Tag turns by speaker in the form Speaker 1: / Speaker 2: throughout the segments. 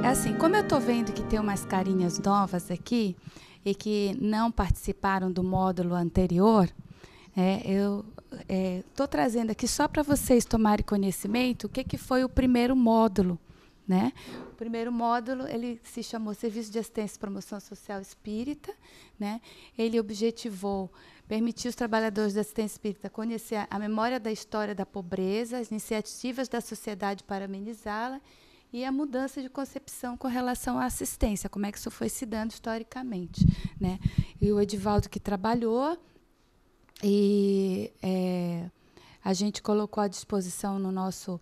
Speaker 1: Assim, como eu estou vendo que tem umas carinhas novas aqui e que não participaram do módulo anterior, eu estou trazendo aqui só para vocês tomarem conhecimento o que foi o primeiro módulo. Né? O primeiro módulo ele se chamou Serviço de Assistência e Promoção Social Espírita. Né? Ele objetivou permitir os trabalhadores da assistência espírita conhecer a memória da história da pobreza, as iniciativas da sociedade para amenizá-la e a mudança de concepção com relação à assistência, como é que isso foi se dando historicamente. Né? E o Edivaldo que trabalhou, e a gente colocou à disposição no nosso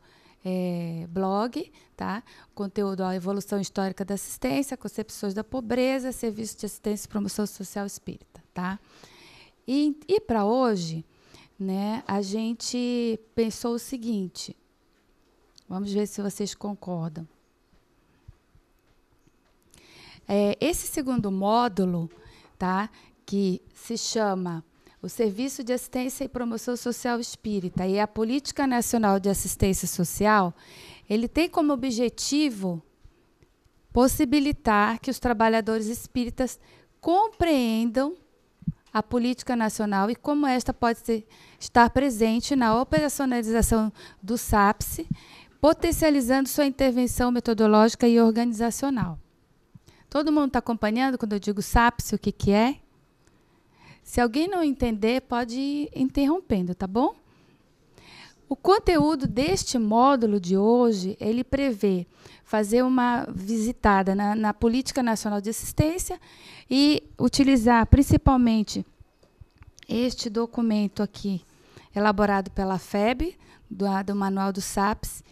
Speaker 1: blog, tá? Conteúdo, a evolução histórica da assistência, concepções da pobreza, serviço de assistência e promoção social espírita, tá? E para hoje, né, a gente pensou o seguinte, vamos ver se vocês concordam. Esse segundo módulo, tá, que se chama o Serviço de Assistência e Promoção Social Espírita e a Política Nacional de Assistência Social, ele tem como objetivo possibilitar que os trabalhadores espíritas compreendam a política nacional e como esta pode estar presente na operacionalização do SAPS, potencializando sua intervenção metodológica e organizacional. Todo mundo está acompanhando quando eu digo SAPS, o que é? Se alguém não entender, pode ir interrompendo, tá bom? O conteúdo deste módulo de hoje, ele prevê fazer uma visitada na Política Nacional de Assistência e utilizar principalmente este documento aqui, elaborado pela FEB, do Manual do SAPS,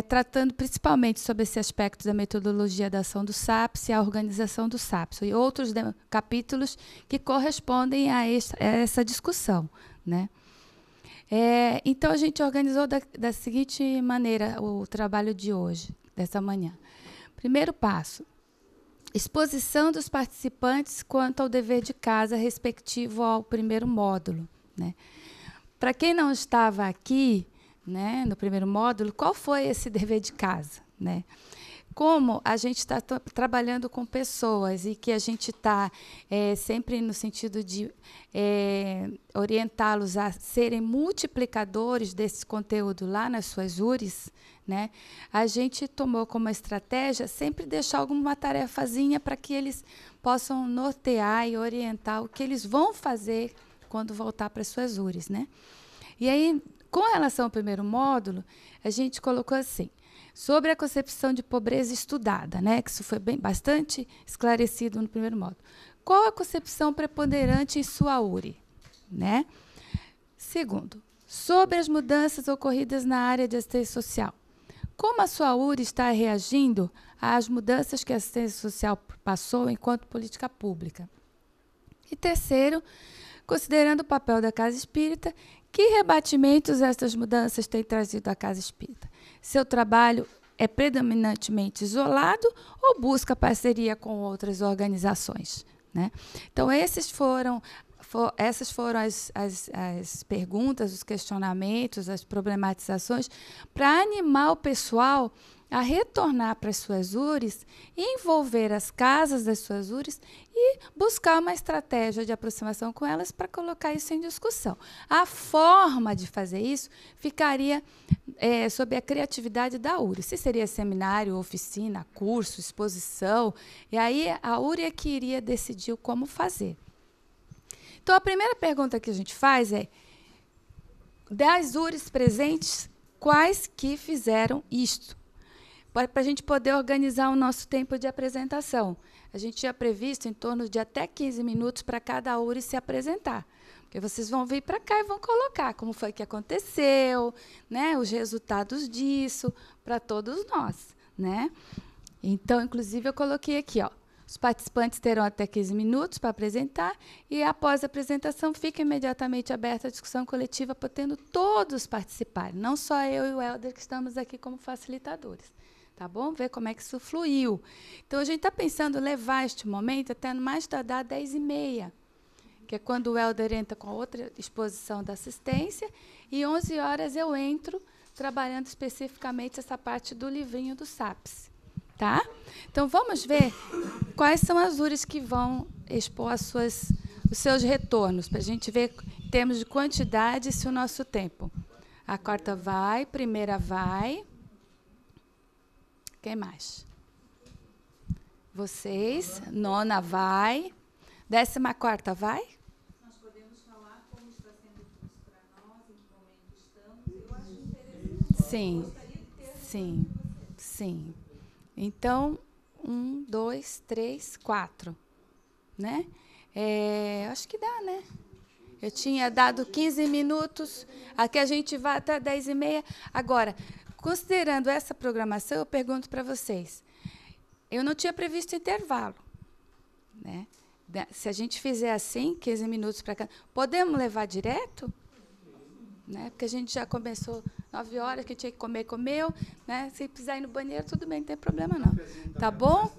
Speaker 1: tratando principalmente sobre esse aspecto da metodologia da ação do SAPS e a organização do SAPS, e outros capítulos que correspondem a essa discussão. Né? Então, a gente organizou da seguinte maneira o trabalho de hoje, dessa manhã. Primeiro passo, exposição dos participantes quanto ao dever de casa respectivo ao primeiro módulo. Né? Para quem não estava aqui, né, no primeiro módulo, qual foi esse dever de casa? Né? Como a gente está trabalhando com pessoas e que a gente está sempre no sentido de orientá-los a serem multiplicadores desse conteúdo lá nas suas URIs, né, a gente tomou como estratégia sempre deixar alguma tarefazinha para que eles possam nortear e orientar o que eles vão fazer quando voltar para as suas URIs. Né? E aí, com relação ao primeiro módulo, a gente colocou assim, sobre a concepção de pobreza estudada, né, que isso foi bastante esclarecido no primeiro módulo. Qual a concepção preponderante em sua URI? Né? Segundo, sobre as mudanças ocorridas na área de assistência social. Como a sua URI está reagindo às mudanças que a assistência social passou enquanto política pública? E terceiro, considerando o papel da Casa Espírita, que rebatimentos essas mudanças têm trazido à Casa Espírita? Seu trabalho é predominantemente isolado ou busca parceria com outras organizações? Né? Então, essas foram as perguntas, os questionamentos, as problematizações para animar o pessoal a retornar para as suas URIs, envolver as casas das suas URIs e buscar uma estratégia de aproximação com elas para colocar isso em discussão. A forma de fazer isso ficaria sob a criatividade da URI. Se seria seminário, oficina, curso, exposição, e aí a URI é que iria decidir como fazer. Então, a primeira pergunta que a gente faz é, das URIs presentes, quais que fizeram isto? Para a gente poder organizar o nosso tempo de apresentação. A gente tinha previsto em torno de até 15 minutos para cada URI se apresentar. Porque vocês vão vir para cá e vão colocar como foi que aconteceu, né, os resultados disso, para todos nós. Né? Então, inclusive, eu coloquei aqui, ó, os participantes terão até 15 minutos para apresentar e, após a apresentação, fica imediatamente aberta a discussão coletiva, podendo todos participarem, não só eu e o Helder, que estamos aqui como facilitadores. Tá bom? Ver como é que isso fluiu. Então, a gente está pensando em levar este momento até mais tardar 10h30, que é quando o Helder entra com outra exposição da assistência, e 11 horas eu entro trabalhando especificamente essa parte do livrinho do SAPS. tá? Então, vamos ver quais são as URIs que vão expor os seus retornos, para a gente ver, em termos de quantidade, se o nosso tempo. A quarta vai, primeira vai. Quem mais? Vocês. Nona vai. 14ª vai?
Speaker 2: Nós podemos falar como está sendo para nós, em que momento estamos. Eu acho interessante.
Speaker 1: Sim, sim, sim. Então, 1, 2, 3, 4. Né? Acho que dá, né? Eu tinha dado 15 minutos, aqui a gente vai até 10h30. Agora, considerando essa programação, eu pergunto para vocês. Eu não tinha previsto intervalo. Né? Se a gente fizer assim, 15 minutos para cada... Podemos levar direto? Né? Porque a gente já começou 9 horas, que tinha que comer, comeu. Né? Se precisar ir no banheiro, tudo bem, não tem problema não. Tá bom?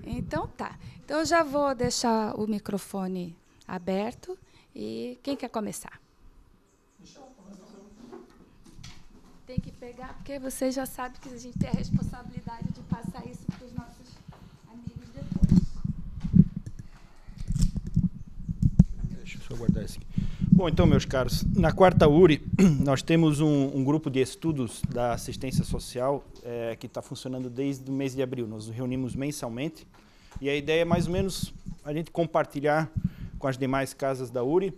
Speaker 1: Então, tá. Então, eu já vou deixar o microfone aberto. E quem quer começar? Tem que pegar, porque você já sabe que a gente tem a responsabilidade de passar isso para os nossos amigos depois.
Speaker 3: Deixa eu só guardar isso aqui. Bom, então, meus caros, na quarta URI, nós temos um grupo de estudos da assistência social que está funcionando desde o mês de abril. Nós nos reunimos mensalmente e a ideia é mais ou menos a gente compartilhar com as demais casas da URI.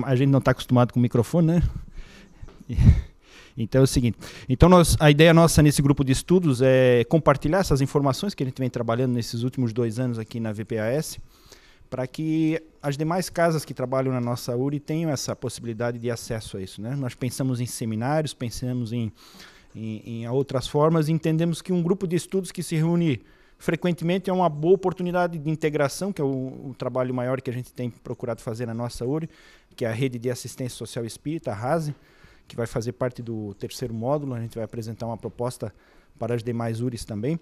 Speaker 3: A gente não está acostumado com o microfone, né? Então é o seguinte, a ideia nossa nesse grupo de estudos é compartilhar essas informações que a gente vem trabalhando nesses últimos 2 anos aqui na VPAS, para que as demais casas que trabalham na nossa URI tenham essa possibilidade de acesso a isso, né? Nós pensamos em seminários, pensamos em outras formas, e entendemos que um grupo de estudos que se reúne frequentemente é uma boa oportunidade de integração, que é o trabalho maior que a gente tem procurado fazer na nossa URI, que é a Rede de Assistência Social Espírita, a RASE, que vai fazer parte do 3º módulo. A gente vai apresentar uma proposta para as demais URIs também.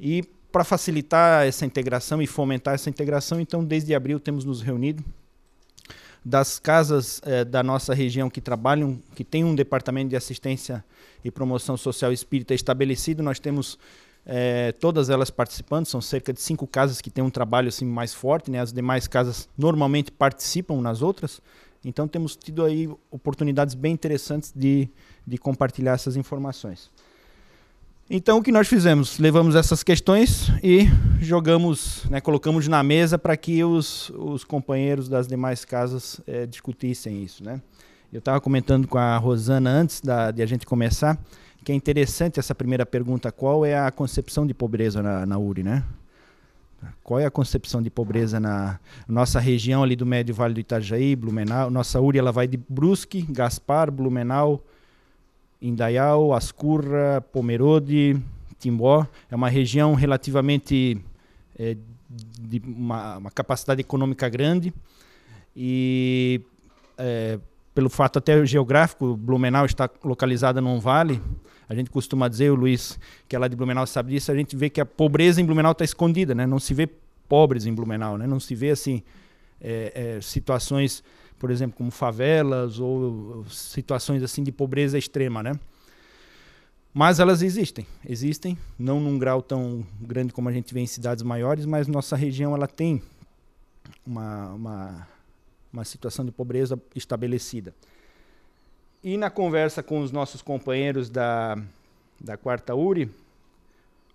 Speaker 3: E para facilitar essa integração e fomentar essa integração, então, desde abril temos nos reunido. Das casas da nossa região que trabalham, que tem um departamento de assistência e promoção social espírita estabelecido, nós temos todas elas participando. São cerca de 5 casas que têm um trabalho assim, mais forte, né? As demais casas normalmente participam nas outras. Então, temos tido aí oportunidades bem interessantes de compartilhar essas informações. Então, o que nós fizemos? Levamos essas questões e jogamos, né, colocamos na mesa para que os companheiros das demais casas discutissem isso, né? Eu estava comentando com a Rosana antes de a gente começar, que é interessante essa primeira pergunta: qual é a concepção de pobreza na URI, né? Qual é a concepção de pobreza na nossa região ali do Médio Vale do Itajaí, Blumenau? Nossa URI ela vai de Brusque, Gaspar, Blumenau, Indaial, Ascurra, Pomerode, Timbó. É uma região relativamente de uma capacidade econômica grande e pelo fato até geográfico, Blumenau está localizada num vale. A gente costuma dizer, o Luiz, que é lá de Blumenau, sabe disso, a gente vê que a pobreza em Blumenau está escondida, né? Não se vê pobres em Blumenau, né? Não se vê assim, situações, por exemplo, como favelas ou situações assim de pobreza extrema, né? Mas elas existem, não num grau tão grande como a gente vê em cidades maiores, mas nossa região ela tem uma situação de pobreza estabelecida. E na conversa com os nossos companheiros da quarta URI,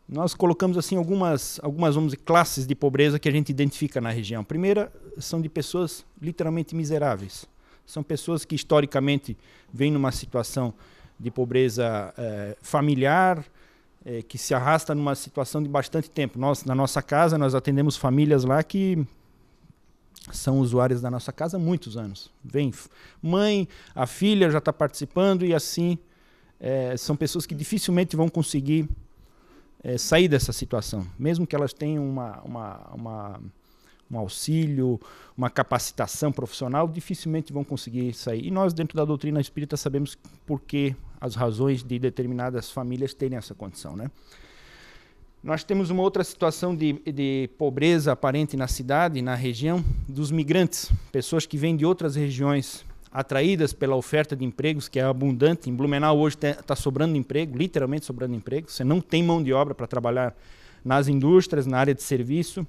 Speaker 3: nós colocamos assim algumas vamos dizer, classes de pobreza que a gente identifica na região. A primeira são de pessoas literalmente miseráveis. São pessoas que historicamente vêm numa situação de pobreza familiar, que se arrasta numa situação de bastante tempo. Na nossa casa, nós atendemos famílias lá que são usuárias da nossa casa há muitos anos. Vem mãe, a filha já está participando e assim são pessoas que dificilmente vão conseguir sair dessa situação, mesmo que elas tenham um auxílio, uma capacitação profissional, dificilmente vão conseguir sair. E nós, dentro da doutrina espírita, sabemos por que as razões de determinadas famílias terem essa condição, né? Nós temos uma outra situação de pobreza aparente na cidade, na região, dos migrantes, pessoas que vêm de outras regiões atraídas pela oferta de empregos, que é abundante. Em Blumenau hoje está sobrando emprego, literalmente sobrando emprego. Você não tem mão de obra para trabalhar nas indústrias, na área de serviço.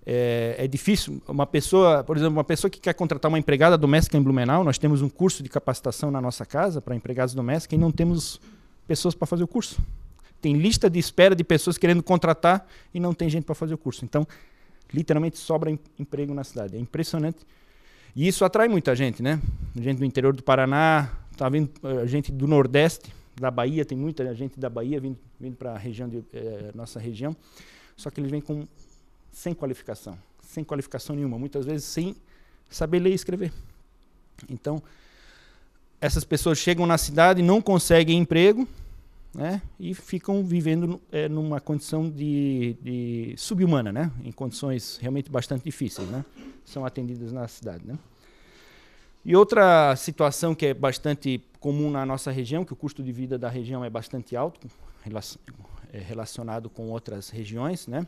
Speaker 3: É difícil. Uma pessoa, por exemplo, uma pessoa que quer contratar uma empregada doméstica em Blumenau, nós temos um curso de capacitação na nossa casa para empregadas domésticas e não temos pessoas para fazer o curso. Tem lista de espera de pessoas querendo contratar e não tem gente para fazer o curso. Então, literalmente sobra emprego na cidade. É impressionante. E isso atrai muita gente, né? Gente do interior do Paraná, tá vindo gente do Nordeste, da Bahia, tem muita gente da Bahia vindo para a região nossa região. Só que eles vêm sem qualificação nenhuma, muitas vezes sem saber ler e escrever. Então, essas pessoas chegam na cidade, não conseguem emprego, né, e ficam vivendo numa condição de subhumana, né, em condições realmente bastante difíceis, né, são atendidas na cidade, né. E outra situação que é bastante comum na nossa região, que o custo de vida da região é bastante alto, relacionado com outras regiões, né.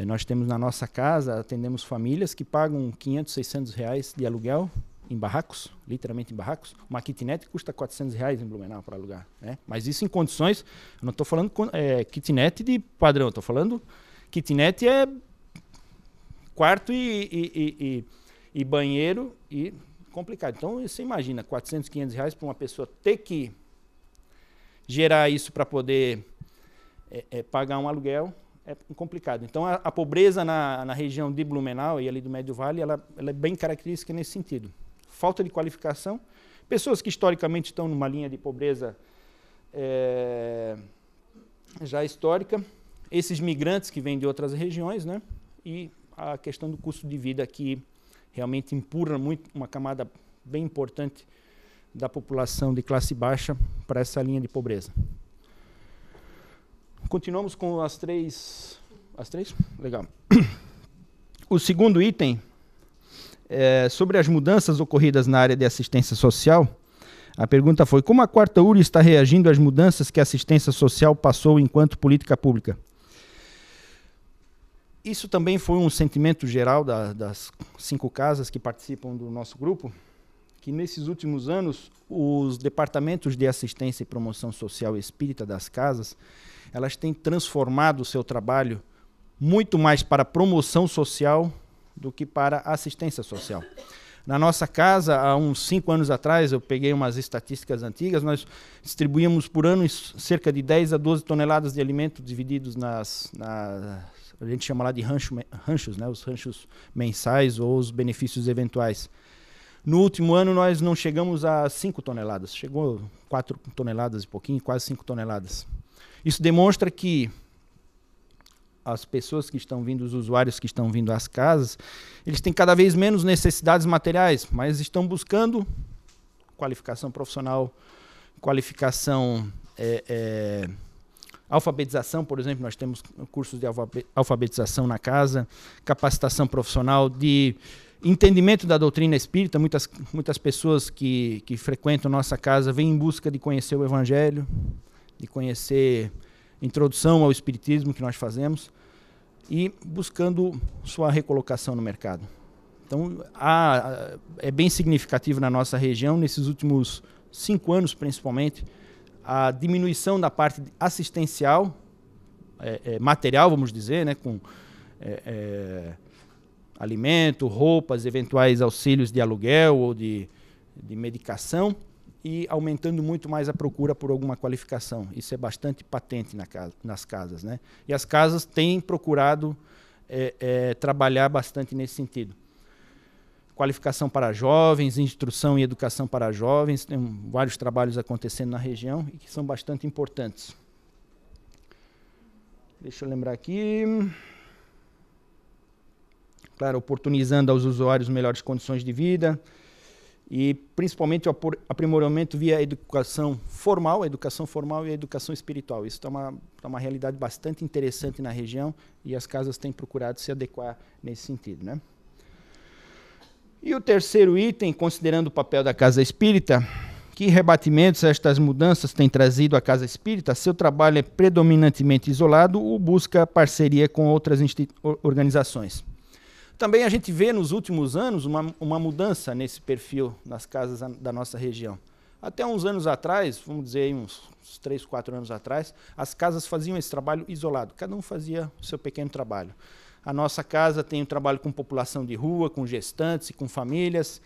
Speaker 3: Nós temos na nossa casa, atendemos famílias que pagam 500, 600 reais de aluguel em barracos, literalmente em barracos. Uma kitnet custa 400 reais em Blumenau para alugar, né? Mas isso em condições, eu não estou falando kitnet de padrão, estou falando kitnet é quarto e banheiro e complicado. Então você imagina, 400, 500 reais para uma pessoa ter que gerar isso para poder pagar um aluguel, é complicado. Então, a pobreza na região de Blumenau e ali do Médio Vale, ela é bem característica nesse sentido. Falta de qualificação, pessoas que historicamente estão numa linha de pobreza já histórica, esses migrantes que vêm de outras regiões, né? E a questão do custo de vida que realmente empurra muito uma camada bem importante da população de classe baixa para essa linha de pobreza. Continuamos com as três? Legal. O segundo item é sobre as mudanças ocorridas na área de assistência social. A pergunta foi: como a quarta URI está reagindo às mudanças que a assistência social passou enquanto política pública? Isso também foi um sentimento geral das 5 casas que participam do nosso grupo, que nesses últimos anos os departamentos de assistência e promoção social espírita das casas, elas têm transformado o seu trabalho muito mais para promoção social do que para assistência social. Na nossa casa, há uns 5 anos atrás, eu peguei umas estatísticas antigas, nós distribuímos por ano cerca de 10 a 12 toneladas de alimento divididos a gente chama lá de ranchos, né, os ranchos mensais ou os benefícios eventuais. No último ano, nós não chegamos a 5 toneladas, chegou 4 toneladas e pouquinho, quase 5 toneladas. Isso demonstra que as pessoas que estão vindo, os usuários que estão vindo às casas, eles têm cada vez menos necessidades materiais, mas estão buscando qualificação profissional, qualificação, alfabetização, por exemplo, nós temos cursos de alfabetização na casa, capacitação profissional de entendimento da doutrina espírita. Muitas pessoas que frequentam nossa casa vêm em busca de conhecer o Evangelho, de conhecer introdução ao Espiritismo que nós fazemos e buscando sua recolocação no mercado. Então, é bem significativo na nossa região, nesses últimos 5 anos principalmente, a diminuição da parte assistencial, material, vamos dizer, né, com alimento, roupas, eventuais auxílios de aluguel ou de medicação, e aumentando muito mais a procura por alguma qualificação. Isso é bastante patente nas casas, né? E as casas têm procurado trabalhar bastante nesse sentido. Qualificação para jovens, instrução e educação para jovens, tem vários trabalhos acontecendo na região e que são bastante importantes. Deixa eu lembrar aqui. Claro, oportunizando aos usuários melhores condições de vida, e principalmente o aprimoramento via educação formal e a educação espiritual. Isso é uma realidade bastante interessante na região e as casas têm procurado se adequar nesse sentido, né? E o terceiro item, considerando o papel da casa espírita, que rebatimentos estas mudanças têm trazido à casa espírita? Seu trabalho é predominantemente isolado ou busca parceria com outras organizações? Também a gente vê nos últimos anos uma mudança nesse perfil nas casas da nossa região. Até uns anos atrás, vamos dizer aí uns 3, 4 anos atrás, as casas faziam esse trabalho isolado, cada um fazia o seu pequeno trabalho. A nossa casa tem um trabalho com população de rua, com gestantes e com famílias.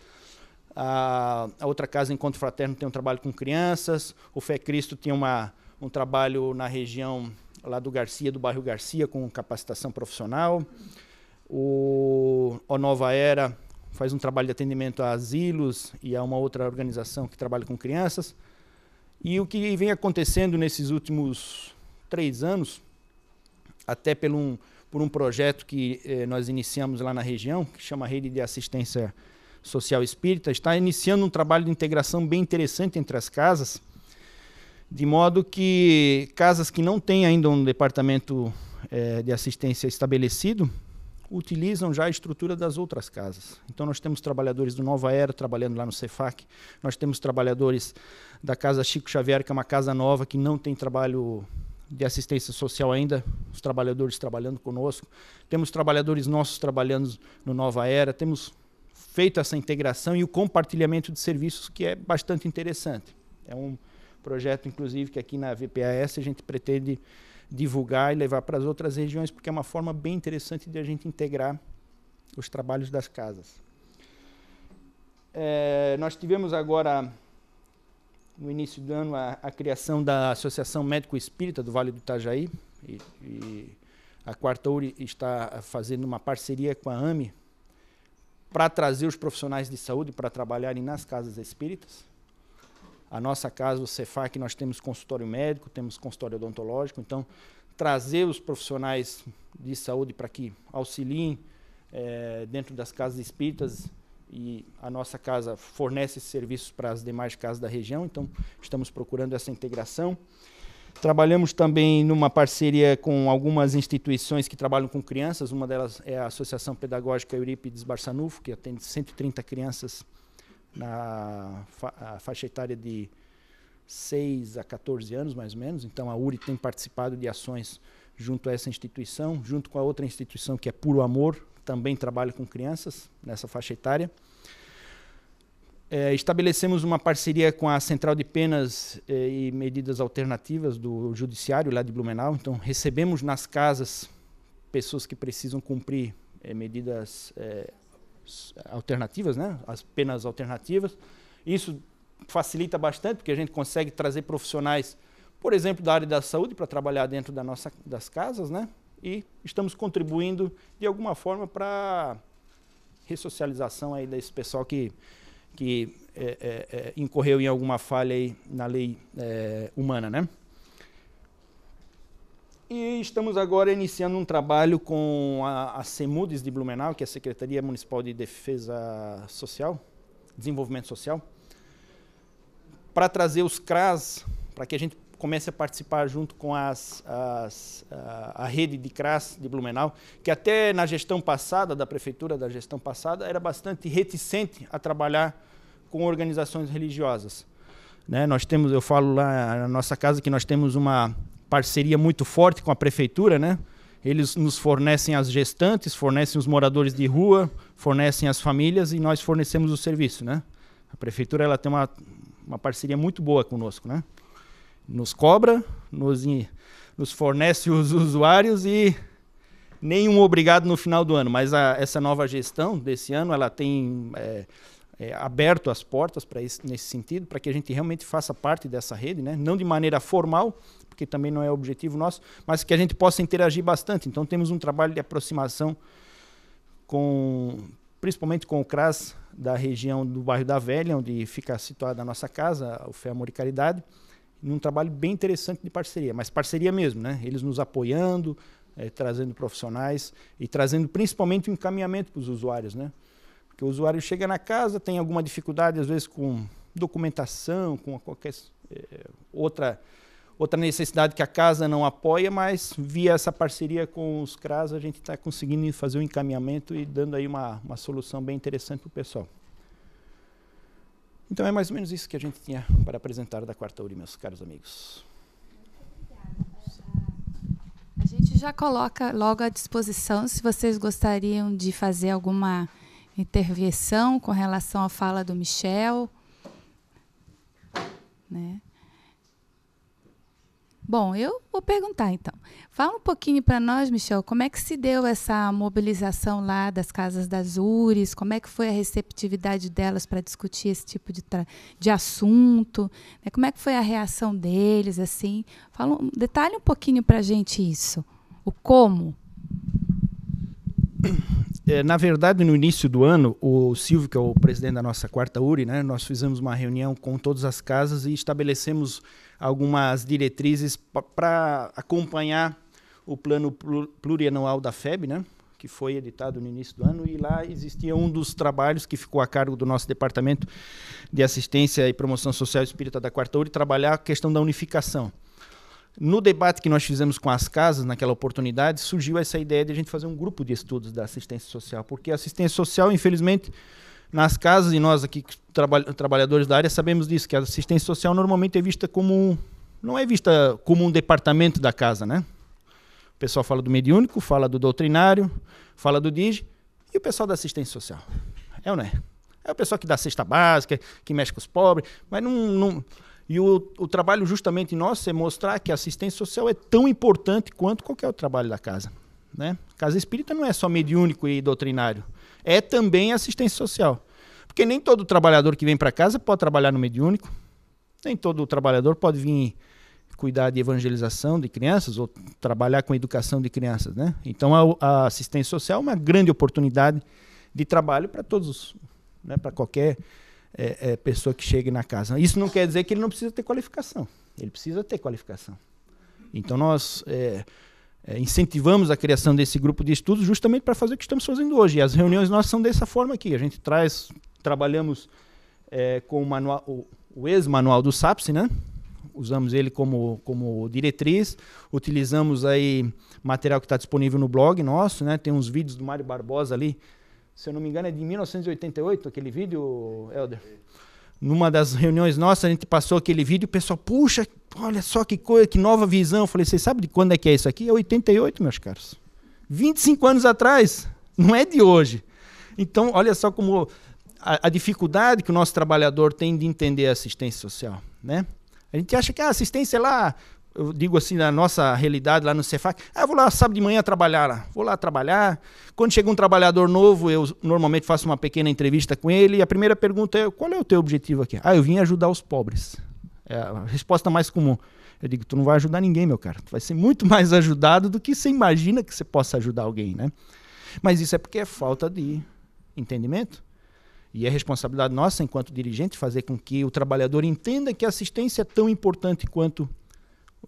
Speaker 3: A outra casa, Encontro Fraterno, tem um trabalho com crianças. O Fé Cristo tinha um trabalho na região lá do Garcia, do bairro Garcia, com capacitação profissional. O Nova Era faz um trabalho de atendimento a asilos e a uma outra organização que trabalha com crianças. E o que vem acontecendo nesses últimos 3 anos, até por um projeto que nós iniciamos lá na região, que chama Rede de Assistência Social Espírita, está iniciando um trabalho de integração bem interessante entre as casas, de modo que casas que não têm ainda um departamento de assistência estabelecido, utilizam já a estrutura das outras casas. Então nós temos trabalhadores do Nova Era trabalhando lá no Cefac, nós temos trabalhadores da Casa Chico Xavier, que é uma casa nova que não tem trabalho de assistência social ainda, os trabalhadores trabalhando conosco, temos trabalhadores nossos trabalhando no Nova Era, temos feito essa integração e o compartilhamento de serviços, que é bastante interessante. É um projeto, inclusive, que aqui na VPAS a gente pretende divulgar e levar para as outras regiões, porque é uma forma bem interessante de a gente integrar os trabalhos das casas. Nós tivemos agora, no início do ano, a criação da Associação Médico Espírita do Vale do Itajaí, e a Quarta URI está fazendo uma parceria com a AME para trazer os profissionais de saúde para trabalharem nas casas espíritas. A nossa casa, o Cefac, nós temos consultório médico, temos consultório odontológico, então trazer os profissionais de saúde para que auxiliem dentro das casas espíritas, e a nossa casa fornece esses serviços para as demais casas da região, então estamos procurando essa integração. Trabalhamos também numa parceria com algumas instituições que trabalham com crianças, uma delas é a Associação Pedagógica Eurípides Barçanufo, que atende 130 crianças na faixa etária de 6 a 14 anos, mais ou menos. Então a URI tem participado de ações junto a essa instituição, junto com a outra instituição que é Puro Amor, também trabalha com crianças nessa faixa etária. Estabelecemos uma parceria com a Central de Penas e Medidas Alternativas do Judiciário, lá de Blumenau. Então recebemos nas casas pessoas que precisam cumprir medidas alternativas, né? As penas alternativas. Isso facilita bastante, porque a gente consegue trazer profissionais, por exemplo, da área da saúde, para trabalhar dentro das casas, né? E estamos contribuindo de alguma forma para a ressocialização aí desse pessoal que incorreu em alguma falha aí na lei humana, né? E estamos agora iniciando um trabalho com a CEMUDES de Blumenau, que é a Secretaria Municipal de Defesa Social, Desenvolvimento Social, para trazer os CRAS, para que a gente comece a participar junto com a rede de CRAS de Blumenau, que até na gestão passada, da prefeitura da gestão passada, era bastante reticente a trabalhar com organizações religiosas, né? Eu falo lá na nossa casa que nós temos uma parceria muito forte com a prefeitura, né? Eles nos fornecem as gestantes, fornecem os moradores de rua, fornecem as famílias e nós fornecemos o serviço, né? A prefeitura ela tem uma parceria muito boa conosco, né? Nos cobra, nos fornece os usuários e nenhum obrigado no final do ano. Mas essa nova gestão desse ano, ela tem aberto as portas nesse sentido, para que a gente realmente faça parte dessa rede, né? Não de maneira formal, porque também não é objetivo nosso, mas que a gente possa interagir bastante. Então temos um trabalho de aproximação principalmente com o CRAS da região do bairro da Velha, onde fica situada a nossa casa, o Fé, Amor e Caridade, num trabalho bem interessante de parceria, mas parceria mesmo, né? Eles nos apoiando, trazendo profissionais e trazendo principalmente o encaminhamento para os usuários, né? Porque o usuário chega na casa, tem alguma dificuldade, às vezes com documentação, com qualquer outra necessidade que a casa não apoia, mas via essa parceria com os CRAS a gente está conseguindo fazer um encaminhamento e dando aí uma solução bem interessante para o pessoal. Então é mais ou menos isso que a gente tinha para apresentar da Quarta URI, meus caros amigos.
Speaker 1: Muito obrigada. A gente já coloca logo à disposição se vocês gostariam de fazer alguma intervenção com relação à fala do Michel, né? Bom, eu vou perguntar, então. Fala um pouquinho para nós, Michel, como é que se deu essa mobilização lá das casas das URIs, como é que foi a receptividade delas para discutir esse tipo de assunto, né? Como é que foi a reação deles, assim? Detalhe um pouquinho para a gente isso, o como.
Speaker 3: Na verdade, no início do ano, o Silvio, que é o presidente da nossa quarta URI, né, nós fizemos uma reunião com todas as casas e estabelecemos algumas diretrizes para acompanhar o plano plurianual da FEB, né, que foi editado no início do ano, e lá existia um dos trabalhos que ficou a cargo do nosso Departamento de Assistência e Promoção Social Espírita da quarta URI, trabalhar a questão da unificação. No debate que nós fizemos com as casas, naquela oportunidade, surgiu essa ideia de a gente fazer um grupo de estudos da assistência social, porque a assistência social, infelizmente, nas casas, e nós aqui, trabalhadores da área, sabemos disso, que a assistência social normalmente é vista como, não é vista como um departamento da casa, né? O pessoal fala do mediúnico, fala do doutrinário, fala do DIG, e o pessoal da assistência social. É ou não é? É o pessoal que dá cesta básica, que mexe com os pobres, mas não... E o trabalho justamente nosso é mostrar que a assistência social é tão importante quanto qualquer outro trabalho da casa, né? Casa espírita não é só mediúnico e doutrinário, é também assistência social. Porque nem todo trabalhador que vem para casa pode trabalhar no mediúnico, nem todo trabalhador pode vir cuidar de evangelização de crianças ou trabalhar com educação de crianças, né? Então a assistência social é uma grande oportunidade de trabalho para todos, né? Para qualquer pessoa que chegue na casa. Isso não quer dizer que ele não precisa ter qualificação. Ele precisa ter qualificação. Então nós incentivamos a criação desse grupo de estudos justamente para fazer o que estamos fazendo hoje. E as reuniões nossas são dessa forma aqui. A gente trabalhamos com o ex-manual do SAPSE, né? Usamos ele como diretriz, utilizamos aí material que está disponível no blog nosso, né? Tem uns vídeos do Mário Barbosa ali, se eu não me engano é de 1988, aquele vídeo, Helder. Numa das reuniões nossas, a gente passou aquele vídeo e o pessoal, puxa, olha só que coisa, que nova visão. Eu falei, vocês sabem de quando é que é isso aqui? É 88, meus caros. 25 anos atrás, não é de hoje. Então, olha só como a dificuldade que o nosso trabalhador tem de entender a assistência social, né? A gente acha que a assistência é lá, eu digo assim, na nossa realidade lá no Cefac, eu vou lá sábado de manhã trabalhar lá, vou lá trabalhar. Quando chega um trabalhador novo, eu normalmente faço uma pequena entrevista com ele e a primeira pergunta é, qual é o teu objetivo aqui? Eu vim ajudar os pobres. É a resposta mais comum. Eu digo, tu não vai ajudar ninguém, meu cara. Tu vai ser muito mais ajudado do que você imagina que você possa ajudar alguém, né? Mas isso é porque é falta de entendimento. E é responsabilidade nossa, enquanto dirigente, fazer com que o trabalhador entenda que a assistência é tão importante quanto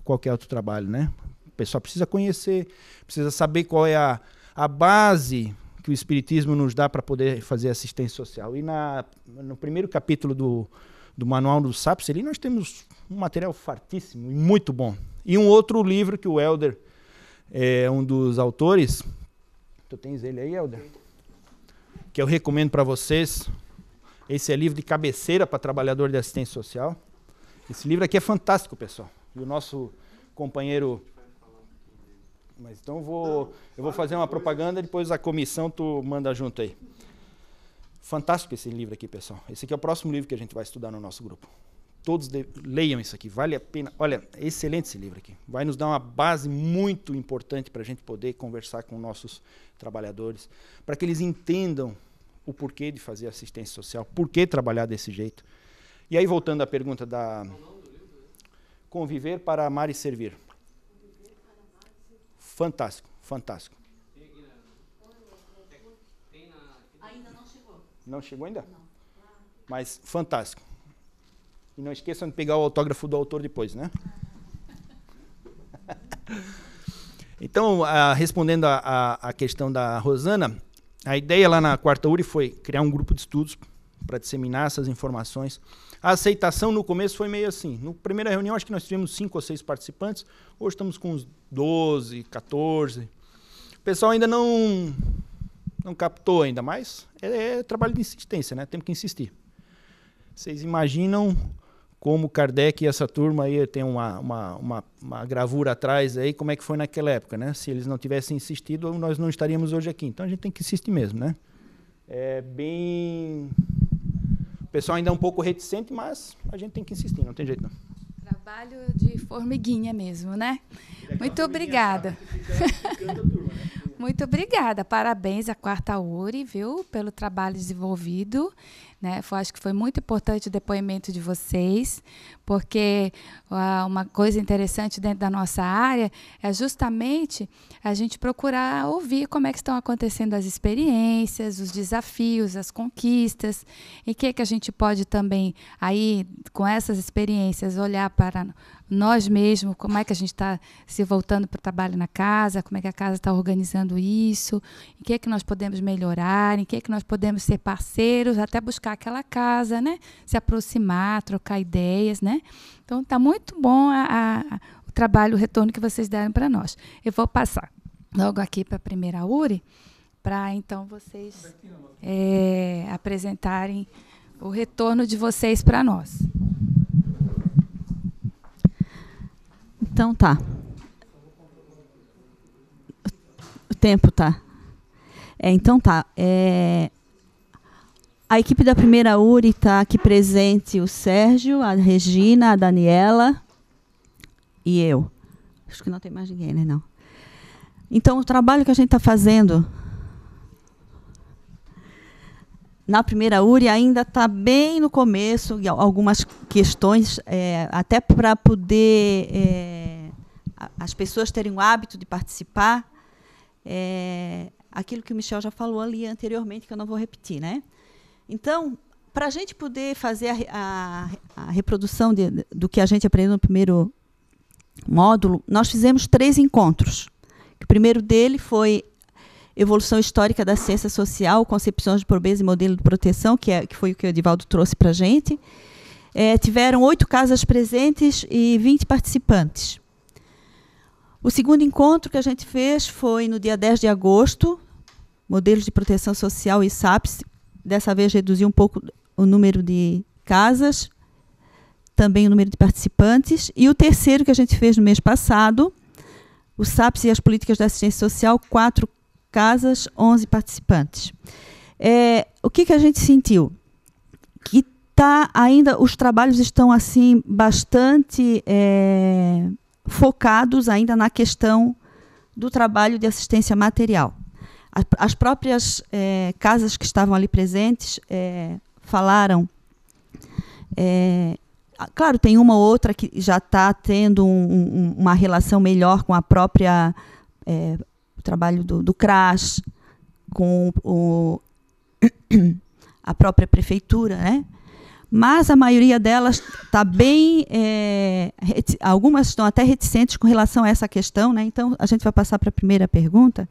Speaker 3: qualquer outro trabalho, né? O pessoal precisa conhecer, precisa saber qual é a base que o Espiritismo nos dá para poder fazer assistência social. E no primeiro capítulo do Manual do SAPS, ali nós temos um material fartíssimo e muito bom. E um outro livro que o Helder é um dos autores, tu tens ele aí, Helder? Que eu recomendo para vocês. Esse é livro de cabeceira para trabalhador de assistência social. Esse livro aqui é fantástico, pessoal. E o nosso companheiro... Mas então eu vou fazer uma propaganda, depois a comissão tu manda junto aí. Fantástico esse livro aqui, pessoal. Esse aqui é o próximo livro que a gente vai estudar no nosso grupo. Todos leiam isso aqui, vale a pena. Olha, é excelente esse livro aqui. Vai nos dar uma base muito importante para a gente poder conversar com nossos trabalhadores, para que eles entendam o porquê de fazer assistência social, por que trabalhar desse jeito. E aí, voltando à pergunta da... Conviver para amar e servir. Fantástico, fantástico.
Speaker 2: Ainda não chegou.
Speaker 3: Não chegou ainda?
Speaker 2: Não.
Speaker 3: Mas fantástico. E não esqueçam de pegar o autógrafo do autor depois, né? Então, respondendo à questão da Rosana, a ideia lá na quarta URI foi criar um grupo de estudos para disseminar essas informações. A aceitação no começo foi meio assim. Na primeira reunião, acho que nós tivemos 5 ou 6 participantes. Hoje estamos com uns 12, 14. O pessoal ainda não captou ainda, mas é trabalho de insistência, né? Temos que insistir. Vocês imaginam como Kardec e essa turma aí tem uma gravura atrás aí, como é que foi naquela época, né? Se eles não tivessem insistido, nós não estaríamos hoje aqui. Então a gente tem que insistir mesmo, né? É bem... O pessoal ainda é um pouco reticente, mas a gente tem que insistir, não tem jeito não.
Speaker 1: Trabalho de formiguinha mesmo, né? Muito obrigada. Muito obrigada. Parabéns à Quarta URI, viu, pelo trabalho desenvolvido. Né? Acho que foi muito importante o depoimento de vocês, porque uma coisa interessante dentro da nossa área é justamente a gente procurar ouvir como é que estão acontecendo as experiências, os desafios, as conquistas, e o que a gente pode também, aí, com essas experiências, olhar para nós mesmos, como é que a gente está se voltando para o trabalho na casa, como é que a casa está organizando isso, em que nós podemos melhorar, em que nós podemos ser parceiros, até buscar aquela casa, né? Se aproximar, trocar ideias, né? Então, está muito bom o trabalho, o retorno que vocês deram para nós. Eu vou passar logo aqui para a primeira URI, para então vocês apresentarem o retorno de vocês para nós.
Speaker 4: Então tá. O tempo tá. Então tá. A equipe da primeira URI está aqui presente, o Sérgio, a Regina, a Daniela e eu. Acho que não tem mais ninguém, né? Não. Então, o trabalho que a gente está fazendo na primeira URI ainda está bem no começo, algumas questões, até para poder as pessoas terem o hábito de participar. Aquilo que o Michel já falou ali anteriormente, que eu não vou repetir, né? Então, para a gente poder fazer a reprodução do que a gente aprendeu no primeiro módulo, nós fizemos 3 encontros. O primeiro dele foi Evolução Histórica da Ciência Social, Concepções de Pobreza e Modelo de Proteção, que foi o que o Edivaldo trouxe para a gente. Tiveram 8 casas presentes e 20 participantes. O segundo encontro que a gente fez foi no dia 10 de agosto, Modelos de Proteção Social e SAPS. Dessa vez reduziu um pouco o número de casas, também o número de participantes. E o terceiro que a gente fez no mês passado, o SAPS e as Políticas da Assistência Social, 4 casas, 11 participantes. O que a gente sentiu? Que ainda os trabalhos estão assim bastante focados ainda na questão do trabalho de assistência material. As próprias casas que estavam ali presentes falaram. Claro, tem uma ou outra que já está tendo uma relação melhor com a própria trabalho do CRAS, com a própria prefeitura, né? Mas a maioria delas está bem... algumas estão até reticentes com relação a essa questão, né? Então, a gente vai passar para a primeira pergunta.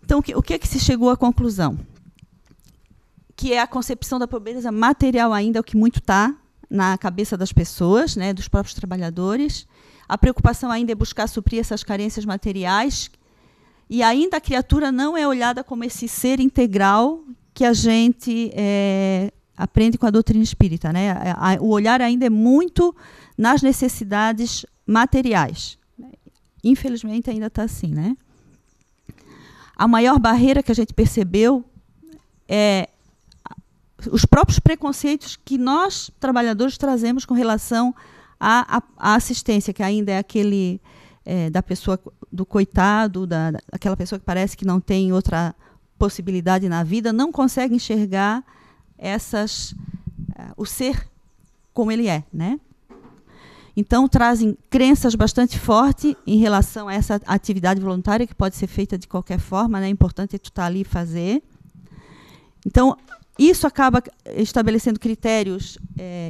Speaker 4: Então, o que é que se chegou à conclusão? Que é a concepção da pobreza material ainda, o que muito está na cabeça das pessoas, né, dos próprios trabalhadores. A preocupação ainda é buscar suprir essas carências materiais. E ainda a criatura não é olhada como esse ser integral que a gente aprende com a doutrina espírita, né? O olhar ainda é muito nas necessidades materiais. Infelizmente, ainda está assim, né? A maior barreira que a gente percebeu é os próprios preconceitos que nós, trabalhadores, trazemos com relação à assistência, que ainda é aquele da pessoa, do coitado, daquela pessoa que parece que não tem outra possibilidade na vida, não consegue enxergar o ser como ele é, né? Então, trazem crenças bastante fortes em relação a essa atividade voluntária, que pode ser feita de qualquer forma, né? É importante tu estar ali e fazer. Então, isso acaba estabelecendo critérios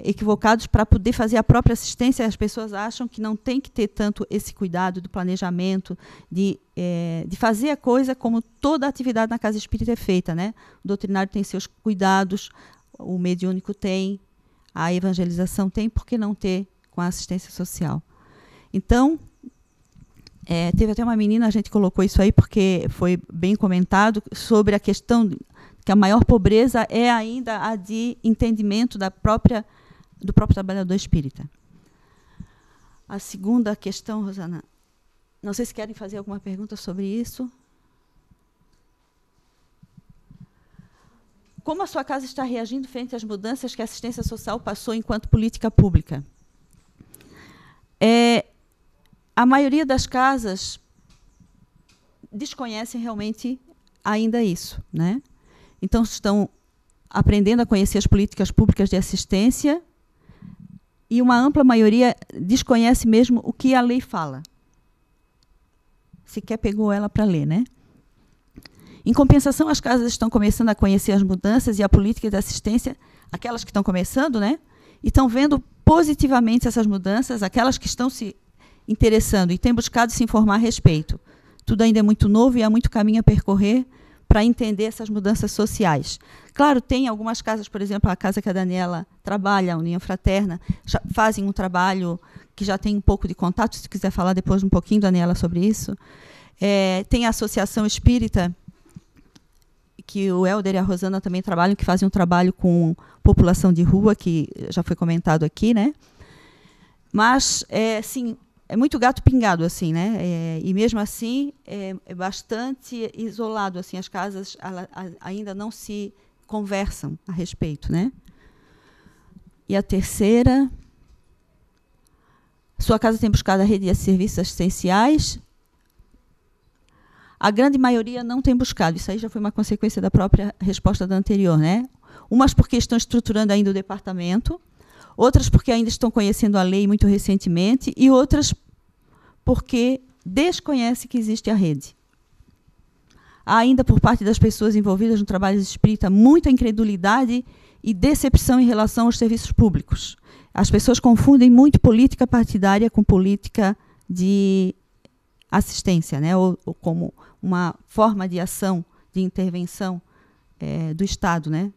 Speaker 4: equivocados para poder fazer a própria assistência. As pessoas acham que não tem que ter tanto esse cuidado do planejamento, de fazer a coisa como toda atividade na casa espírita é feita, né? O doutrinário tem seus cuidados, o mediúnico tem, a evangelização tem, por que não ter com a assistência social? Então, teve até uma menina, a gente colocou isso aí porque foi bem comentado, sobre a questão que a maior pobreza é ainda a de entendimento da própria do próprio trabalhador espírita. A segunda questão, Rosana, não sei se querem fazer alguma pergunta sobre isso. Como a sua casa está reagindo frente às mudanças que a assistência social passou enquanto política pública? A maioria das casas desconhecem realmente ainda isso, né? Então, estão aprendendo a conhecer as políticas públicas de assistência e uma ampla maioria desconhece mesmo o que a lei fala. Sequer pegou ela para ler, né? Em compensação, as casas estão começando a conhecer as mudanças e a política de assistência, aquelas que estão começando, né? E estão vendo positivamente essas mudanças, aquelas que estão se interessando e têm buscado se informar a respeito. Tudo ainda é muito novo e há muito caminho a percorrer para entender essas mudanças sociais. Claro, tem algumas casas, por exemplo, a casa que a Daniela trabalha, a União Fraterna, já fazem um trabalho que já tem um pouco de contato, se quiser falar depois um pouquinho, Daniela, sobre isso. Tem a Associação Espírita, que o Helder e a Rosana também trabalham, que fazem um trabalho com população de rua, que já foi comentado aqui, né? Mas, sim, é muito gato pingado, assim, né? E mesmo assim é bastante isolado, assim, as casas ainda não se conversam a respeito, né? E a terceira, sua casa tem buscado a rede de serviços assistenciais. A grande maioria não tem buscado. Isso aí já foi uma consequência da própria resposta da anterior, né? Umas porque estão estruturando ainda o departamento, outras porque ainda estão conhecendo a lei muito recentemente e outras porque desconhecem que existe a rede. Há ainda, por parte das pessoas envolvidas no trabalho espírita, muita incredulidade e decepção em relação aos serviços públicos. As pessoas confundem muito política partidária com política de assistência, né? ou como uma forma de ação, de intervenção do Estado, né?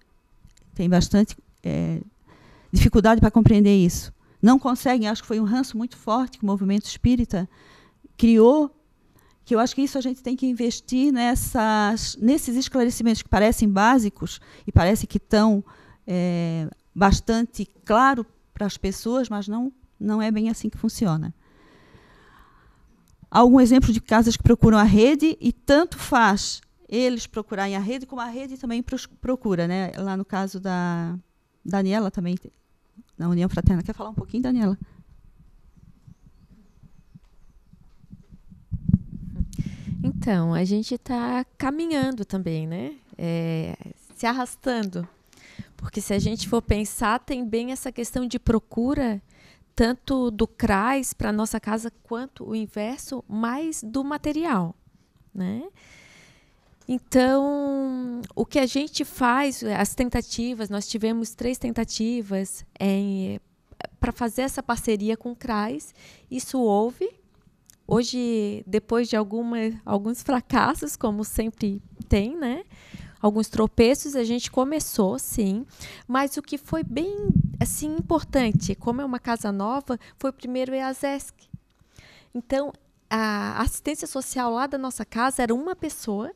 Speaker 4: Tem bastante dificuldade para compreender isso. Não conseguem, acho que foi um ranço muito forte que o movimento espírita criou, que eu acho que isso a gente tem que investir nesses esclarecimentos que parecem básicos e parece que estão bastante claro para as pessoas, mas não é bem assim que funciona. Há algum exemplo de casas que procuram a rede e tanto faz eles procurarem a rede, como a rede também procura, né? Lá no caso da Daniela também, na União Fraterna. Quer falar um pouquinho, Daniela?
Speaker 5: Então, a gente está caminhando também, né? Se arrastando. Porque se a gente for pensar, tem bem essa questão de procura, tanto do CRAS para a nossa casa, quanto o inverso, mais do material, né? Então, o que a gente faz, as tentativas, nós tivemos 3 tentativas para fazer essa parceria com o CRAS. Isso houve. Hoje, depois de alguns fracassos, como sempre tem, né? Alguns tropeços, a gente começou, sim. Mas o que foi bem assim, importante, como é uma casa nova, foi o primeiro EASESC. Então, a assistência social lá da nossa casa era uma pessoa.